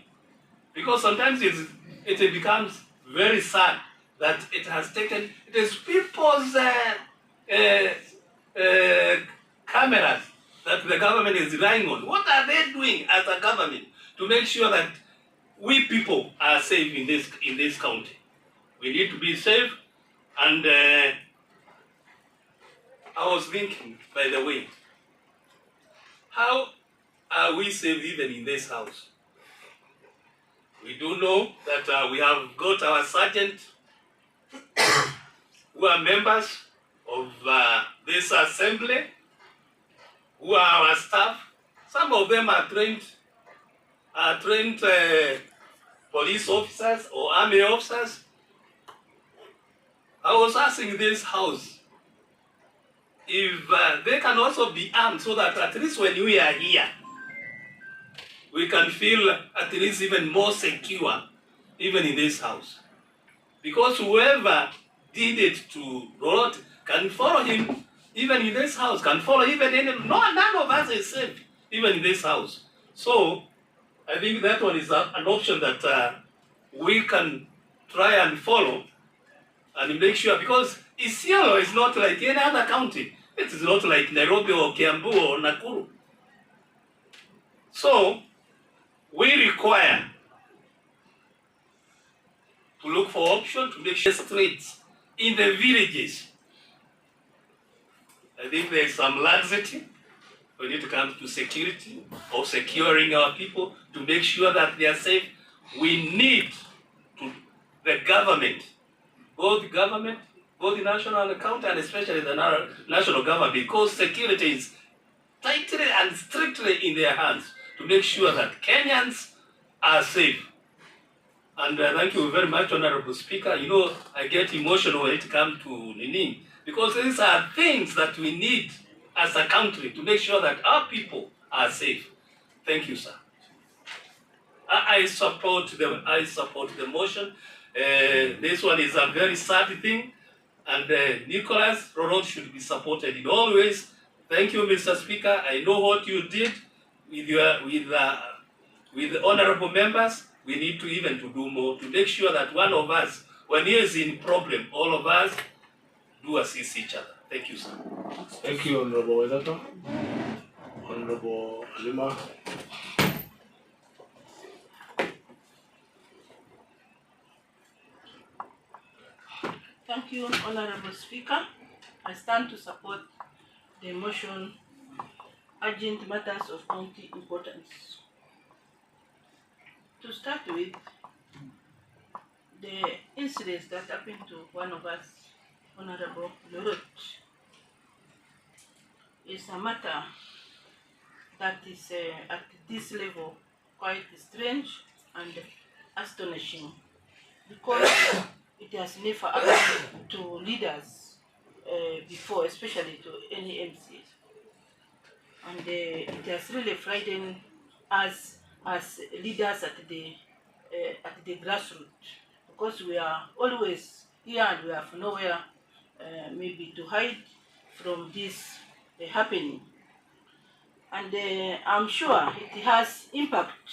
Because sometimes it becomes very sad that it is people's cameras that the government is relying on. What are they doing as a government to make sure that we people are safe in this county? We need to be safe. And I was thinking, by the way, how are we safe even in this house? We do know that we have got our sergeant who are members of this assembly, who are our staff. Some of them are trained police officers or army officers. I was asking this house if they can also be armed, so that at least when we are here, we can feel at least even more secure, even in this house. Because whoever did it to Rorot can follow him, even in this house, can follow even in, none of us is safe, even in this house. So, I think that one is an option that we can try and follow and make sure, because Isiolo is not like any other county. It is not like Nairobi or Kiambu or Nakuru. So, we require to look for options to make sure streets in the villages. I think there is some laxity when it comes to security or securing our people to make sure that they are safe, we need to, the government, both the national and county, and especially the national government, because security is tightly and strictly in their hands to make sure that Kenyans are safe. And thank you very much, Honorable Speaker. You know, I get emotional when it comes to Nining, because these are things that we need as a country to make sure that our people are safe. Thank you, sir. I support the motion. This one is a very sad thing, and Nicholas Roron should be supported in all ways. Thank you, Mr. Speaker. I know what you did with the honorable members. We need to even to do more to make sure that one of us, when he is in problem, all of us do assist each other. Thank you, sir. Thank you, Honorable Wedato. Honorable Lima. Thank you, Honorable Speaker. I stand to support the motion urgent matters of county importance. To start with, the incidents that happened to one of us, Honorable Lorot, is a matter that is at this level quite strange and astonishing, because it has never happened to leaders before, especially to any MCs. And it has really frightened us as leaders at the grassroots, because we are always here and we have nowhere maybe to hide from this happening. And I'm sure it has impact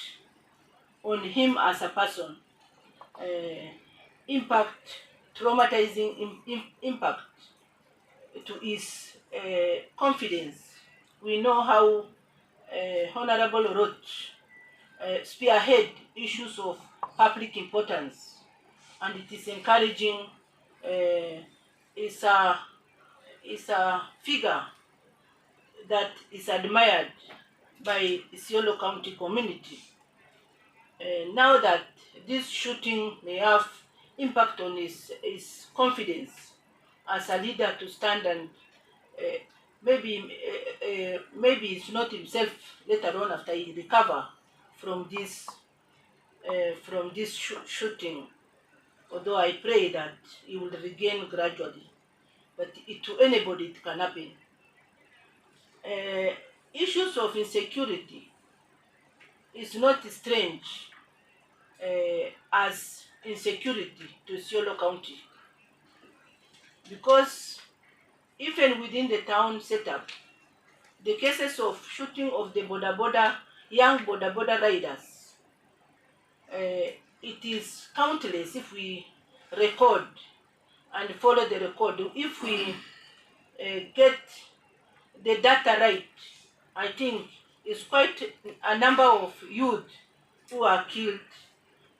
on him as a person, traumatizing impact to his confidence. We know how Honorable Roach spearhead issues of public importance, and it is encouraging. Is a figure that is admired by Isiolo County community. Now that this shooting may have impact on his confidence as a leader to stand and maybe it's not himself later on after he recover from this shooting. Although I pray that he will regain gradually, but to anybody it can happen. Issues of insecurity is not strange as insecurity to Isiolo County, because even within the town setup, the cases of shooting of the young border riders, it is countless if we record and follow the record. If we get the data right, I think it's quite a number of youth who are killed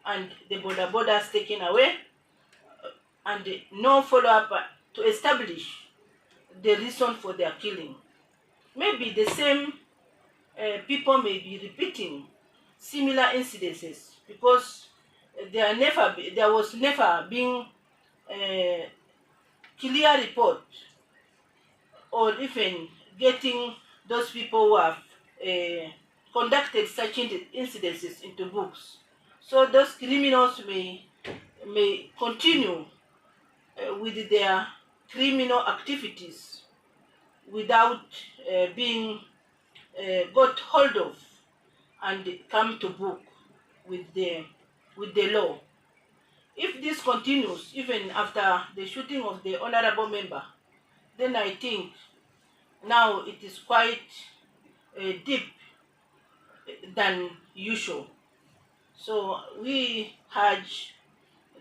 and the borders taken away, and no follow-up to establish the reason for their killing. Maybe the same people may be repeating similar incidences, because there was never been clear report or even getting those people who have conducted such incidences into books. So those criminals may continue with their criminal activities without being got hold of and come to book with the law. If this continues even after the shooting of the honorable member, then I think now it is quite deep than usual. So we urge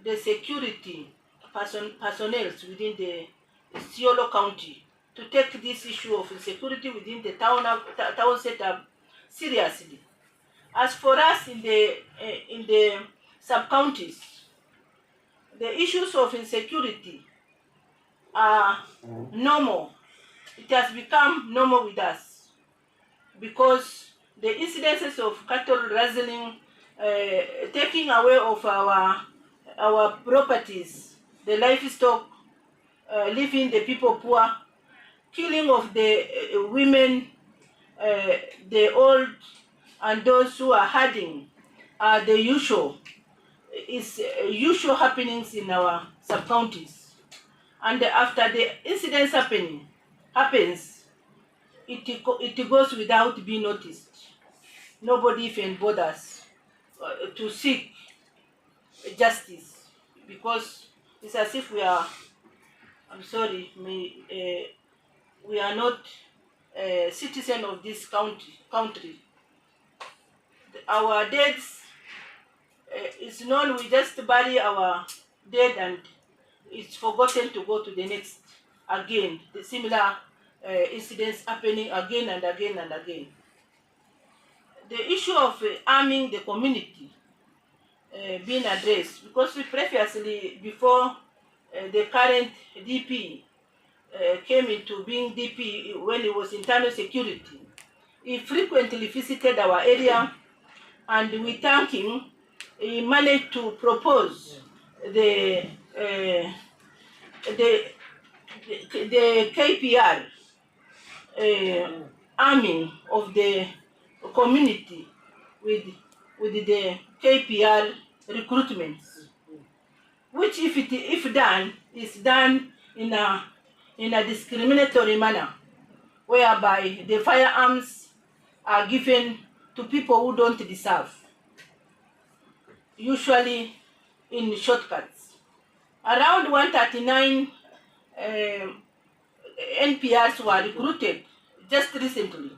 the security personnel within the Isiolo County to take this issue of insecurity within the town setup seriously. As for us in the sub-counties, the issues of insecurity are normal. It has become normal with us. because the incidences of cattle rustling, taking away of our properties, the livestock, leaving the people poor, killing of the women, the old, and those who are herding are the usual happenings in our sub-counties. And after the incidents happens, it goes without being noticed. Nobody even bothers to seek justice, because it's as if we are, I'm sorry, we are not citizen of this country. Our deaths is known, we just bury our dead and it's forgotten to go to the next again. The similar incidents happening again and again and again. The issue of arming the community being addressed, because previously, before the current DP came into being DP, when it was internal security, he frequently visited our area, and we thank him. He managed to propose the KPR arming of the community with the KPR recruitments, which if done is done in a discriminatory manner, whereby the firearms are given to people who don't deserve, usually in shortcuts. Around 139 NPRs were recruited just recently,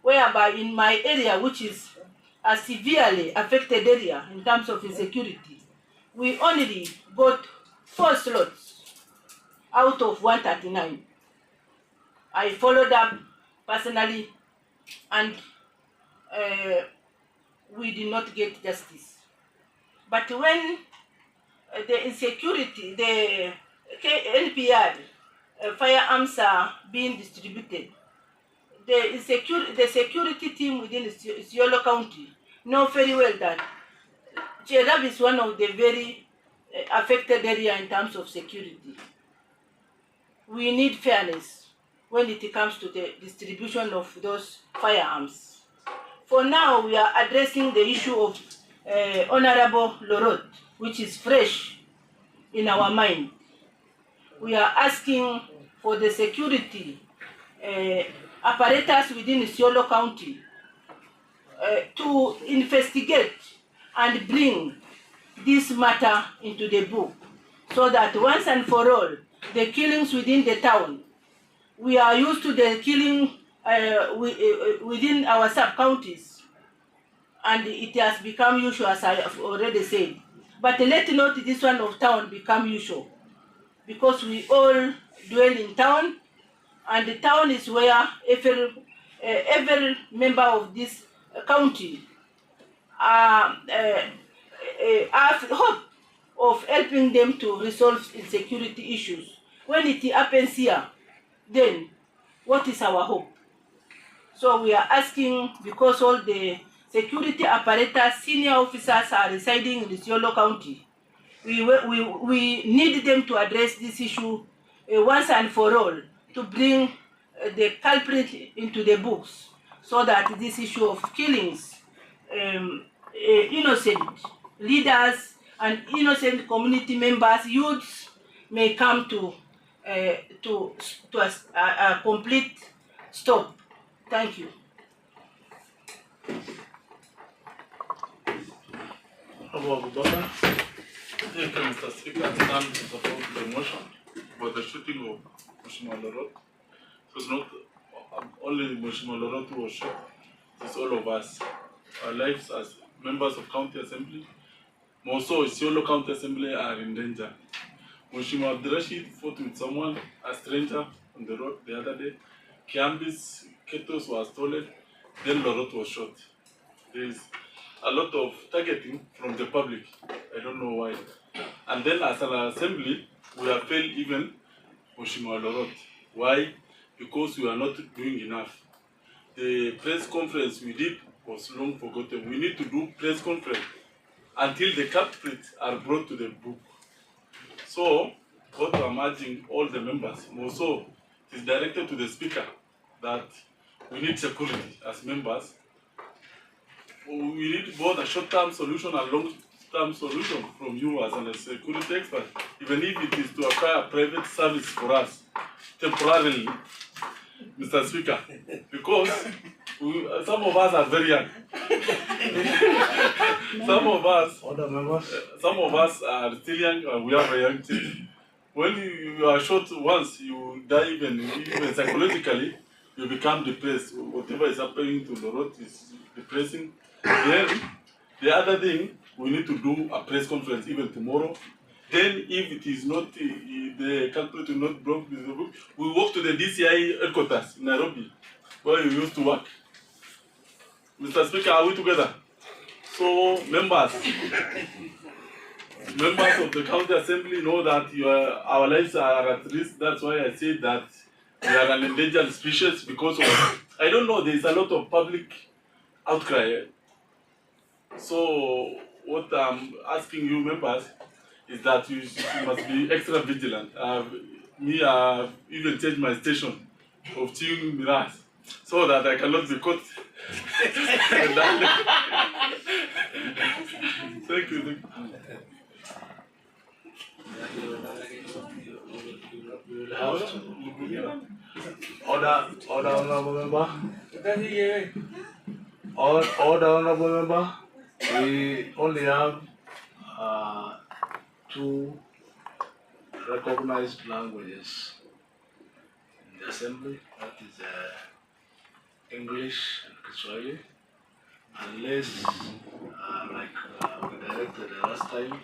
whereby in my area, which is a severely affected area in terms of insecurity, we only got 4 slots out of 139. I followed up personally, and we did not get justice. But when the insecurity, the NPR firearms are being distributed, the security team within Isiolo County know very well that Cherab is one of the very affected area in terms of security. We need fairness when it comes to the distribution of those firearms. For now, we are addressing the issue of Honorable Lorot, which is fresh in our mind. We are asking for the security apparatus within Isiolo County to investigate and bring this matter into the book, so that once and for all, the killings within the town, we are used to the killing within our sub-counties, and it has become usual, as I have already said. But let not this one of town become usual, because we all dwell in town, and the town is where every member of this county have hope of helping them to resolve insecurity issues. When it happens here, then what is our hope? So we are asking, because all the security apparatus senior officers are residing in Isiolo County, we need them to address this issue once and for all, to bring the culprit into the books, so that this issue of killings, innocent leaders and innocent community members, youths, may come to a complete stop. Thank you. Thank you, Mr. Speaker. I stand to support the motion for the shooting of Mheshimiwa Lorot. It was not only Mheshimiwa Lorot who was shot, it's all of us. Our lives as members of County Assembly, more so Isiolo County Assembly, are in danger. Mheshimiwa Abdirashid fought with someone, a stranger, on the road the other day. Kiambi's kettles were stolen, then Lorot was shot. There is a lot of targeting from the public. I don't know why. And then as an assembly, we have failed even Mheshimiwa Lorot. Why? Because we are not doing enough. the press conference we did was long forgotten. We need to do press conference until the culprits are brought to the book. So, what I'm urging all the members, also, it is directed to the speaker that we need security as members. We need both a short-term solution and long-term solution from you as a security expert, even if it is to acquire private service for us temporarily, Mr. Speaker, because some of us are very young. Other members? Some of us are still young and we have a young team. When you are shot once, you die even psychologically, you become depressed. Whatever is happening to the road is depressing. Then, the other thing, we need to do a press conference even tomorrow. Then, if it is not, the culprit will not block the book, we walk to the DCI headquarters in Nairobi, where you used to work. Mr. Speaker, are we together? So, members of the county assembly know that our lives are at risk. That's why I say that we are an endangered species because of, I don't know, there is a lot of public outcry. So what I'm asking you members is that you must be extra vigilant. I've even changed my station of tuning mirrors so that I cannot be caught. Thank you. Order, honorable member. Order, honorable member. We only have 2 recognized languages in the assembly. That is English and Kiswahili. Unless, we directed the last time,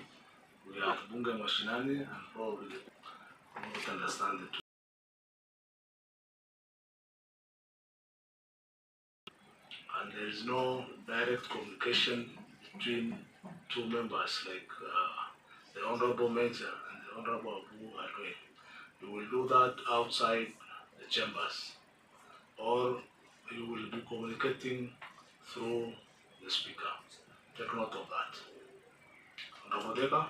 we had Bunge Mashinani and probably we don't understand it. And there is no direct communication between 2 members like the Honorable Major and the Honorable Abu Arwe. You will do that outside the chambers, or you will be communicating through the speaker. Take note of that. Honorable Deka?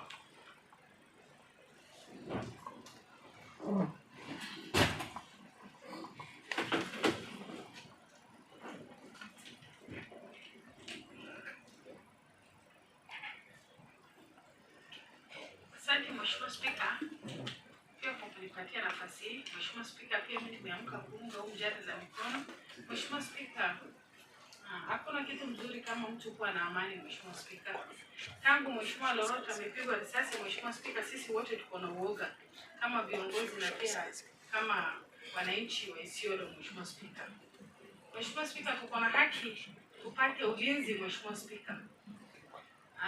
Asante Mheshimiwa Spika, pia kwa kunipatia nafasi hii. Mheshimiwa Spika, pia mimi nimeamka kuunga huu jari za mikono. Mheshimiwa Spika, hakuna kitu mzuri kama mtu kuwa na amani. Mheshimiwa Spika, tangu Mheshimiwa Lorota amepigwa risasi, Mheshimiwa Spika, sisi wote tuko na uoga kama viongozi na pia kama wananchi wa Isiolo. Mheshimiwa Spika, Mheshimiwa Spika, tuko na haki tupate ulinzi. Mheshimiwa Spika,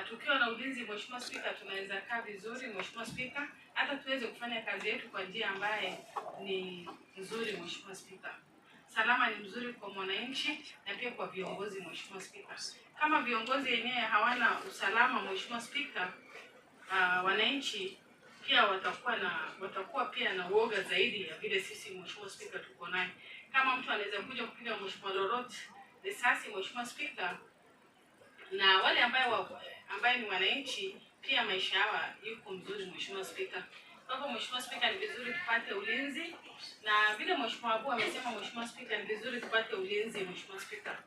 tukiwa na ulinzi Mheshimiwa Spika, tunaweza kaa vizuri Mheshimiwa Spika, hata tuweze kufanya kazi yetu kwa njia ambaye ni nzuri. Mheshimiwa Spika, salama ni mzuri kwa mwananchi na pia kwa viongozi. Mheshimiwa Spika, kama viongozi wenyewe hawana usalama Mheshimiwa Spika, wananchi pia watakuwa pia na uoga zaidi ya vile sisi Mheshimiwa Spika tuko naye. Kama mtu anaweza kuja kupiga Mheshimiwa Lorot risasi Mheshimiwa Spika, na wale ambaye ni wananchi pia maisha yao yuko mzuri Mheshimiwa Spika. Kwa hivyo Mheshimiwa Spika, ni vizuri tupate ulinzi, na vile Mheshimiwa Abu amesema Mheshimiwa Spika, ni vizuri tupate ulinzi. Mheshimiwa Spika,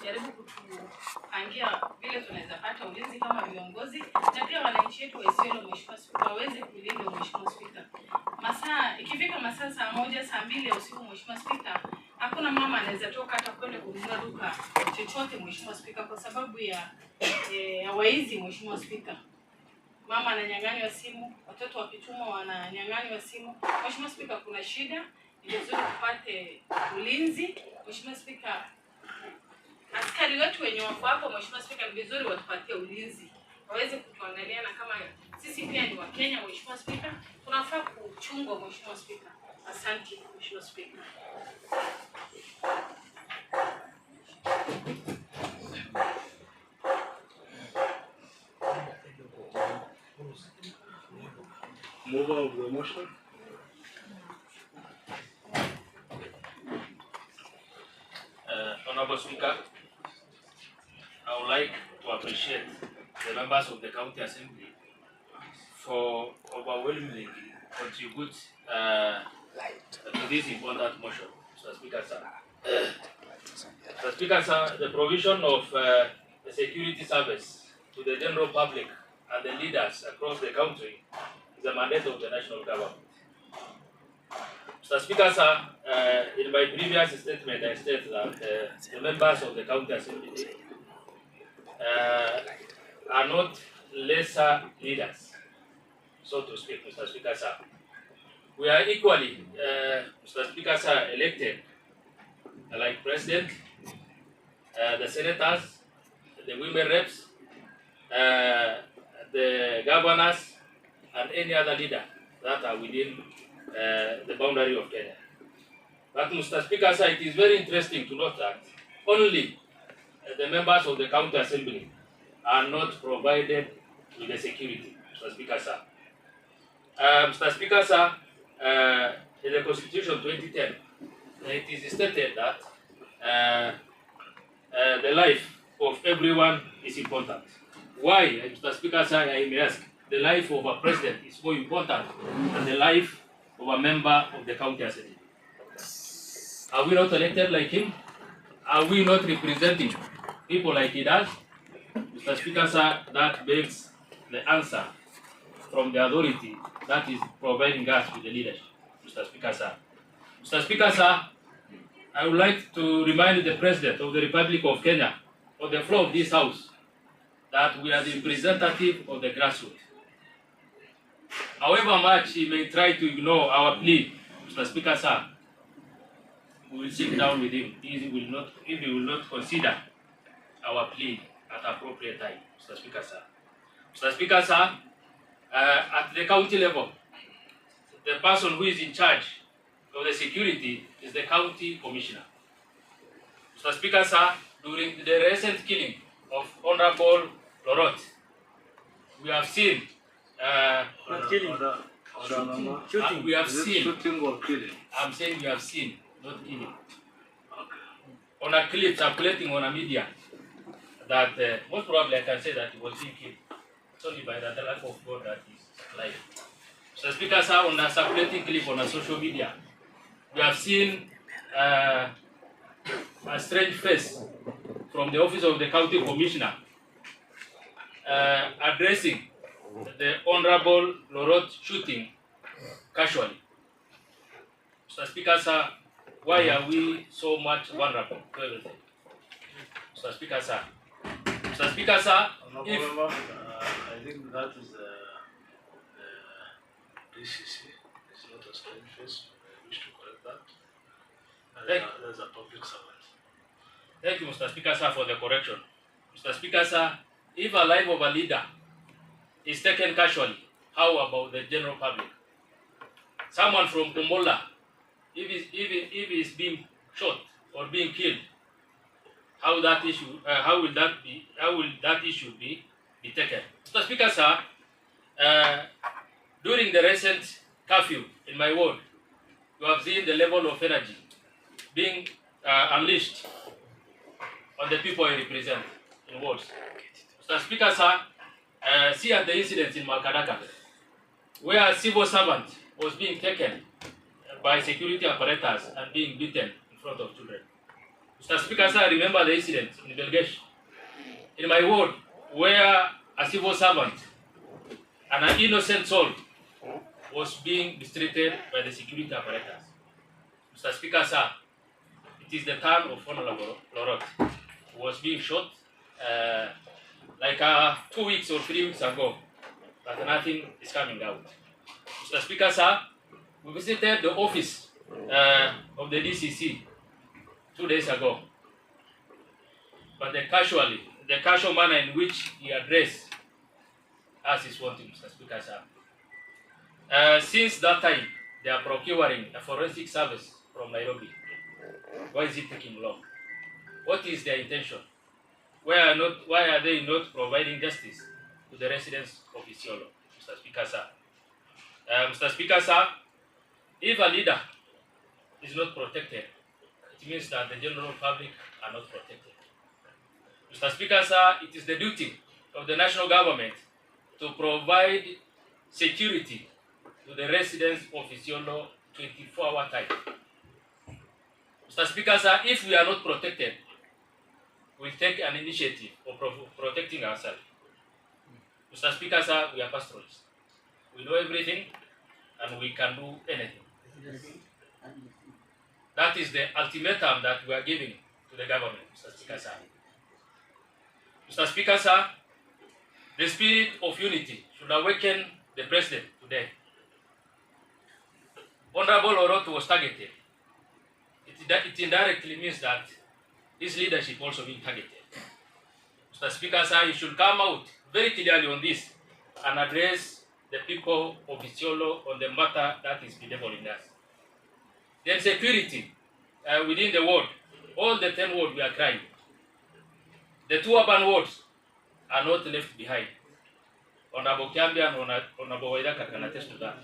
jaribu kutupangia vile tunaweza pata ulinzi kama viongozi na pia wananchi wetu wa Isiolo Mheshimiwa Spika waweze kulinda. Mheshimiwa Spika, ikifika masaa saa 1 saa 2 ya usiku Mheshimiwa Spika, hakuna mama anaweza toka hata kwenda kununua duka chochote Mheshimiwa Spika kwa sababu ya waizi Mheshimiwa Spika. Mama ananyang'anywa simu, watoto wakitumwa wananyang'anywa simu. Mheshimiwa Spika, kuna shida, ni vizuri tupate ulinzi. Mheshimiwa Spika, askari wetu wenye wako hapo Mheshimiwa Spika, ni vizuri watupatie ulinzi, waweze kutuangaliana kama sisi pia ni Wakenya Mheshimiwa Spika, tunafaa kuchungwa Mheshimiwa Spika. Asante Mheshimiwa Spika. Mover of the motion. Honorable Speaker, I would like to appreciate the members of the County Assembly for overwhelmingly contribute to this important motion. Mr. Speaker, sir. Mr. Speaker, sir, the provision of the security service to the general public and the leaders across the country is a mandate of the national government. Mr. Speaker, sir, in my previous statement, I stated that the members of the County Assembly are not lesser leaders, so to speak, Mr. Speaker, sir. We are equally, Mr. Speaker, sir, elected like President, the senators, the women reps, the governors, and any other leader that are within the boundary of Kenya. But Mr. Speaker, sir, it is very interesting to note that only the members of the County Assembly are not provided with the security, Mr. Speaker, sir. Mr. Speaker, sir, in the Constitution 2010, it is stated that the life of everyone is important. Why, Mr. Speaker, sir, I may ask, the life of a president is more important than the life of a member of the County Assembly? Are we not elected like him? Are we not representing people like he does? Mr. Speaker, sir, that begs the answer from the authority that is providing us with the leadership, Mr. Speaker, sir. Mr. Speaker, sir, I would like to remind the President of the Republic of Kenya, on the floor of this House, that we are the representative of the grassroots. However much he may try to ignore our plea, Mr. Speaker, sir, we will sit down with him if he will not consider our plea at appropriate time, Mr. Speaker, sir. Mr. Speaker, sir, at the county level, the person who is in charge of the security is the county commissioner. Mr. Speaker, sir, during the recent killing of Honorable Lorot, we have seen Shooting. we have Is it seen. shooting or killing? I'm saying we have seen, not killing. On a clip circulating on a media, that most probably I can say that he was being killed. It's only by the lack of God that is alive. So, Speaker, sir, on a circulating clip on a social media, we have seen a strange face from the office of the county commissioner addressing the Honorable Lorot shooting casually. Mr. Speaker, sir, why are we so much vulnerable to everything? Mr. Speaker, sir. Mr. Speaker, sir, if I think that is the DCC. It's not a strange face. I wish to correct that. There's a public servant. Thank you, Mr. Speaker, sir, for the correction. Mr. Speaker, sir, if a life of a leader is taken casually, how about the general public? Someone from Kumola, if he's being shot or being killed, how will that issue be taken? Mr. Speaker, sir, during the recent curfew in my ward, you have seen the level of energy being unleashed on the people I represent in wards. Mr. Speaker, sir, see at the incidents in Makadaka, where a civil servant was being taken by security apparatus and being beaten in front of children. Mr. Speaker, sir, I remember the incident in Belgesh, in my ward, where a civil servant and an innocent soul was being mistreated by the security apparatus. Mr. Speaker, sir, it is the turn of Honorable Lorot, who was being shot like 2 weeks or 3 weeks ago, but nothing is coming out. Mr. Speaker, sir, we visited the office of the DCC 2 days ago, but the casual manner in which he addressed us is wanting, Mr. Speaker, sir. Since that time, they are procuring a forensic service from Nairobi. Why is it taking long? What is their intention? Why are they not providing justice to the residents of Isiolo, Mr. Speaker, sir? Mr. Speaker, sir, if a leader is not protected, it it means that the general public are not protected. Mr. Speaker, sir, it is the duty of the national government to provide security to the residents of Isiolo 24-hour time. Mr. Speaker, sir, if we are not protected, we'll take an initiative of protecting ourselves. Mr. Speaker, sir, we are pastoralists. We know everything and we can do anything. That is the ultimatum that we are giving to the government, Mr. Speaker, sir. Mr. Speaker, sir, the spirit of unity should awaken the president today. Honorable Oroto was targeted. It indirectly means that his leadership also being targeted. Mr. Speaker, sir, you should come out very clearly on this and address the people of Isiolo on the matter that is bedeviling us. Then security within the ward, all the 10 wards we are crying. The 2 urban wards are not left behind. Honorable Kiambi and Honorable Waidaka can attest to that.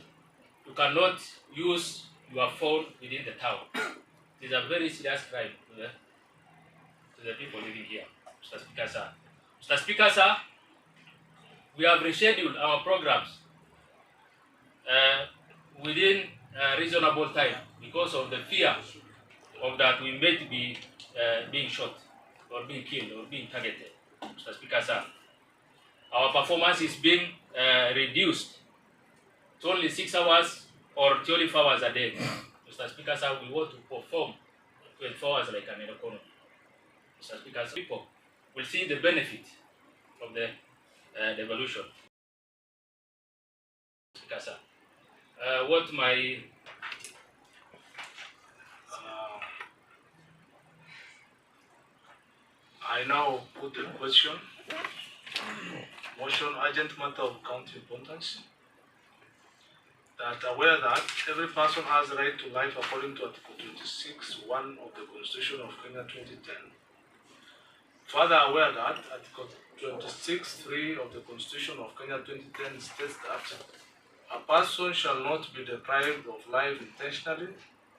You cannot use your phone within the town. It is a very serious crime to the people living here, Mr. Speaker, sir. Mr. Speaker, sir, we have rescheduled our programs within a reasonable time because of the fear of that we may be being shot or being killed or being targeted, Mr. Speaker, sir. Our performance is being reduced to only 6 hours or 12 hours a day. Mr. Speaker, sir, we want to perform 24 hours like an economy. Mr. Speaker, sir, people will see the benefit of the devolution. Speaker, sir. What my I now put the question. Motion urgent matter of county importance. That aware that every person has the right to life according to Article 26(1) of the Constitution of Kenya 2010. Further aware that Article 26(3) of the Constitution of Kenya 2010 states that a person shall not be deprived of life intentionally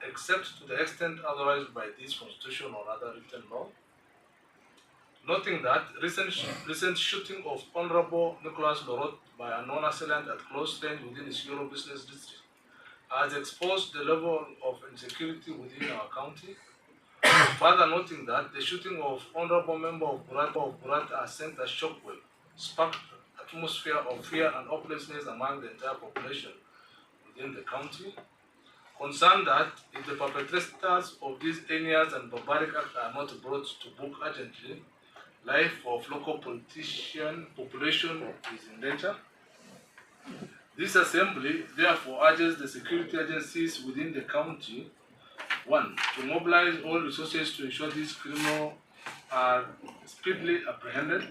except to the extent otherwise by this Constitution or other written law. Noting that recent shooting of Honorable Nicholas Lorot by a non-assailant at close range within Isiolo Business District has exposed the level of insecurity within our county. Further noting that the shooting of Honorable Member of Burata has sent a shockwave, sparked atmosphere of fear and hopelessness among the entire population within the county. Concerned that if the perpetrators of these heinous and barbaric acts are not brought to book urgently, life of local population is in danger. This assembly therefore urges the security agencies within the county, 1, to mobilize all resources to ensure these criminals are speedily apprehended,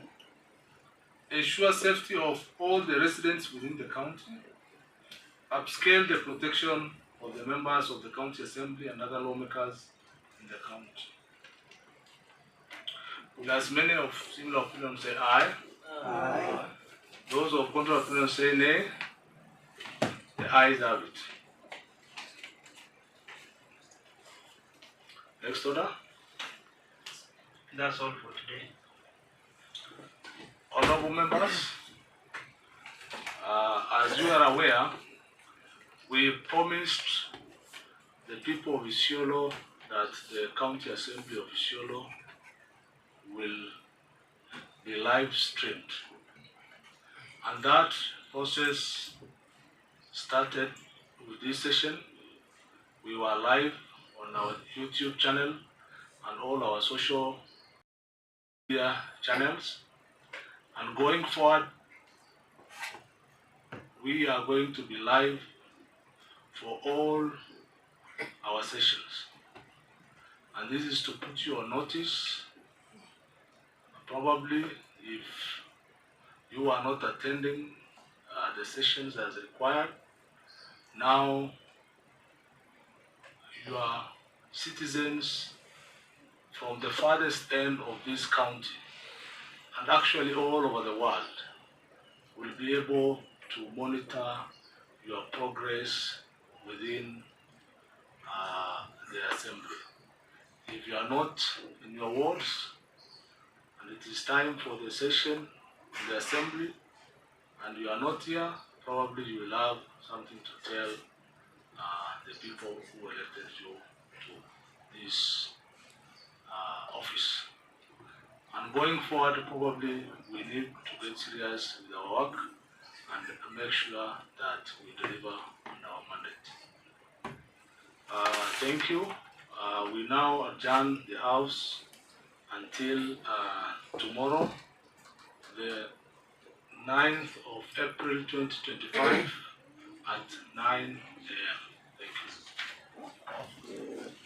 ensure safety of all the residents within the county, upscale the protection of the members of the county assembly and other lawmakers in the county. Will as many of similar opinions say aye? Aye. Those of contrary opinion say nay. The ayes have it. Next order. That's all for today. Honorable members, as you are aware, we promised the people of Isiolo that the County Assembly of Isiolo will be live streamed. And that process started with this session. We were live on our YouTube channel and all our social media channels. And going forward, we are going to be live for all our sessions. And this is to put you on notice. Probably if you are not attending the sessions as required, now your citizens from the farthest end of this county and actually all over the world will be able to monitor your progress within the assembly. if you are not in your wards and it is time for the session in the assembly and you are not here, probably you will have something to tell the people who elected you to this office. And going forward, probably we need to get serious with our work and make sure that we deliver on our mandate. Thank you. We now adjourn the House until tomorrow, the 9th of April 2025 at 9 a.m. Thank you.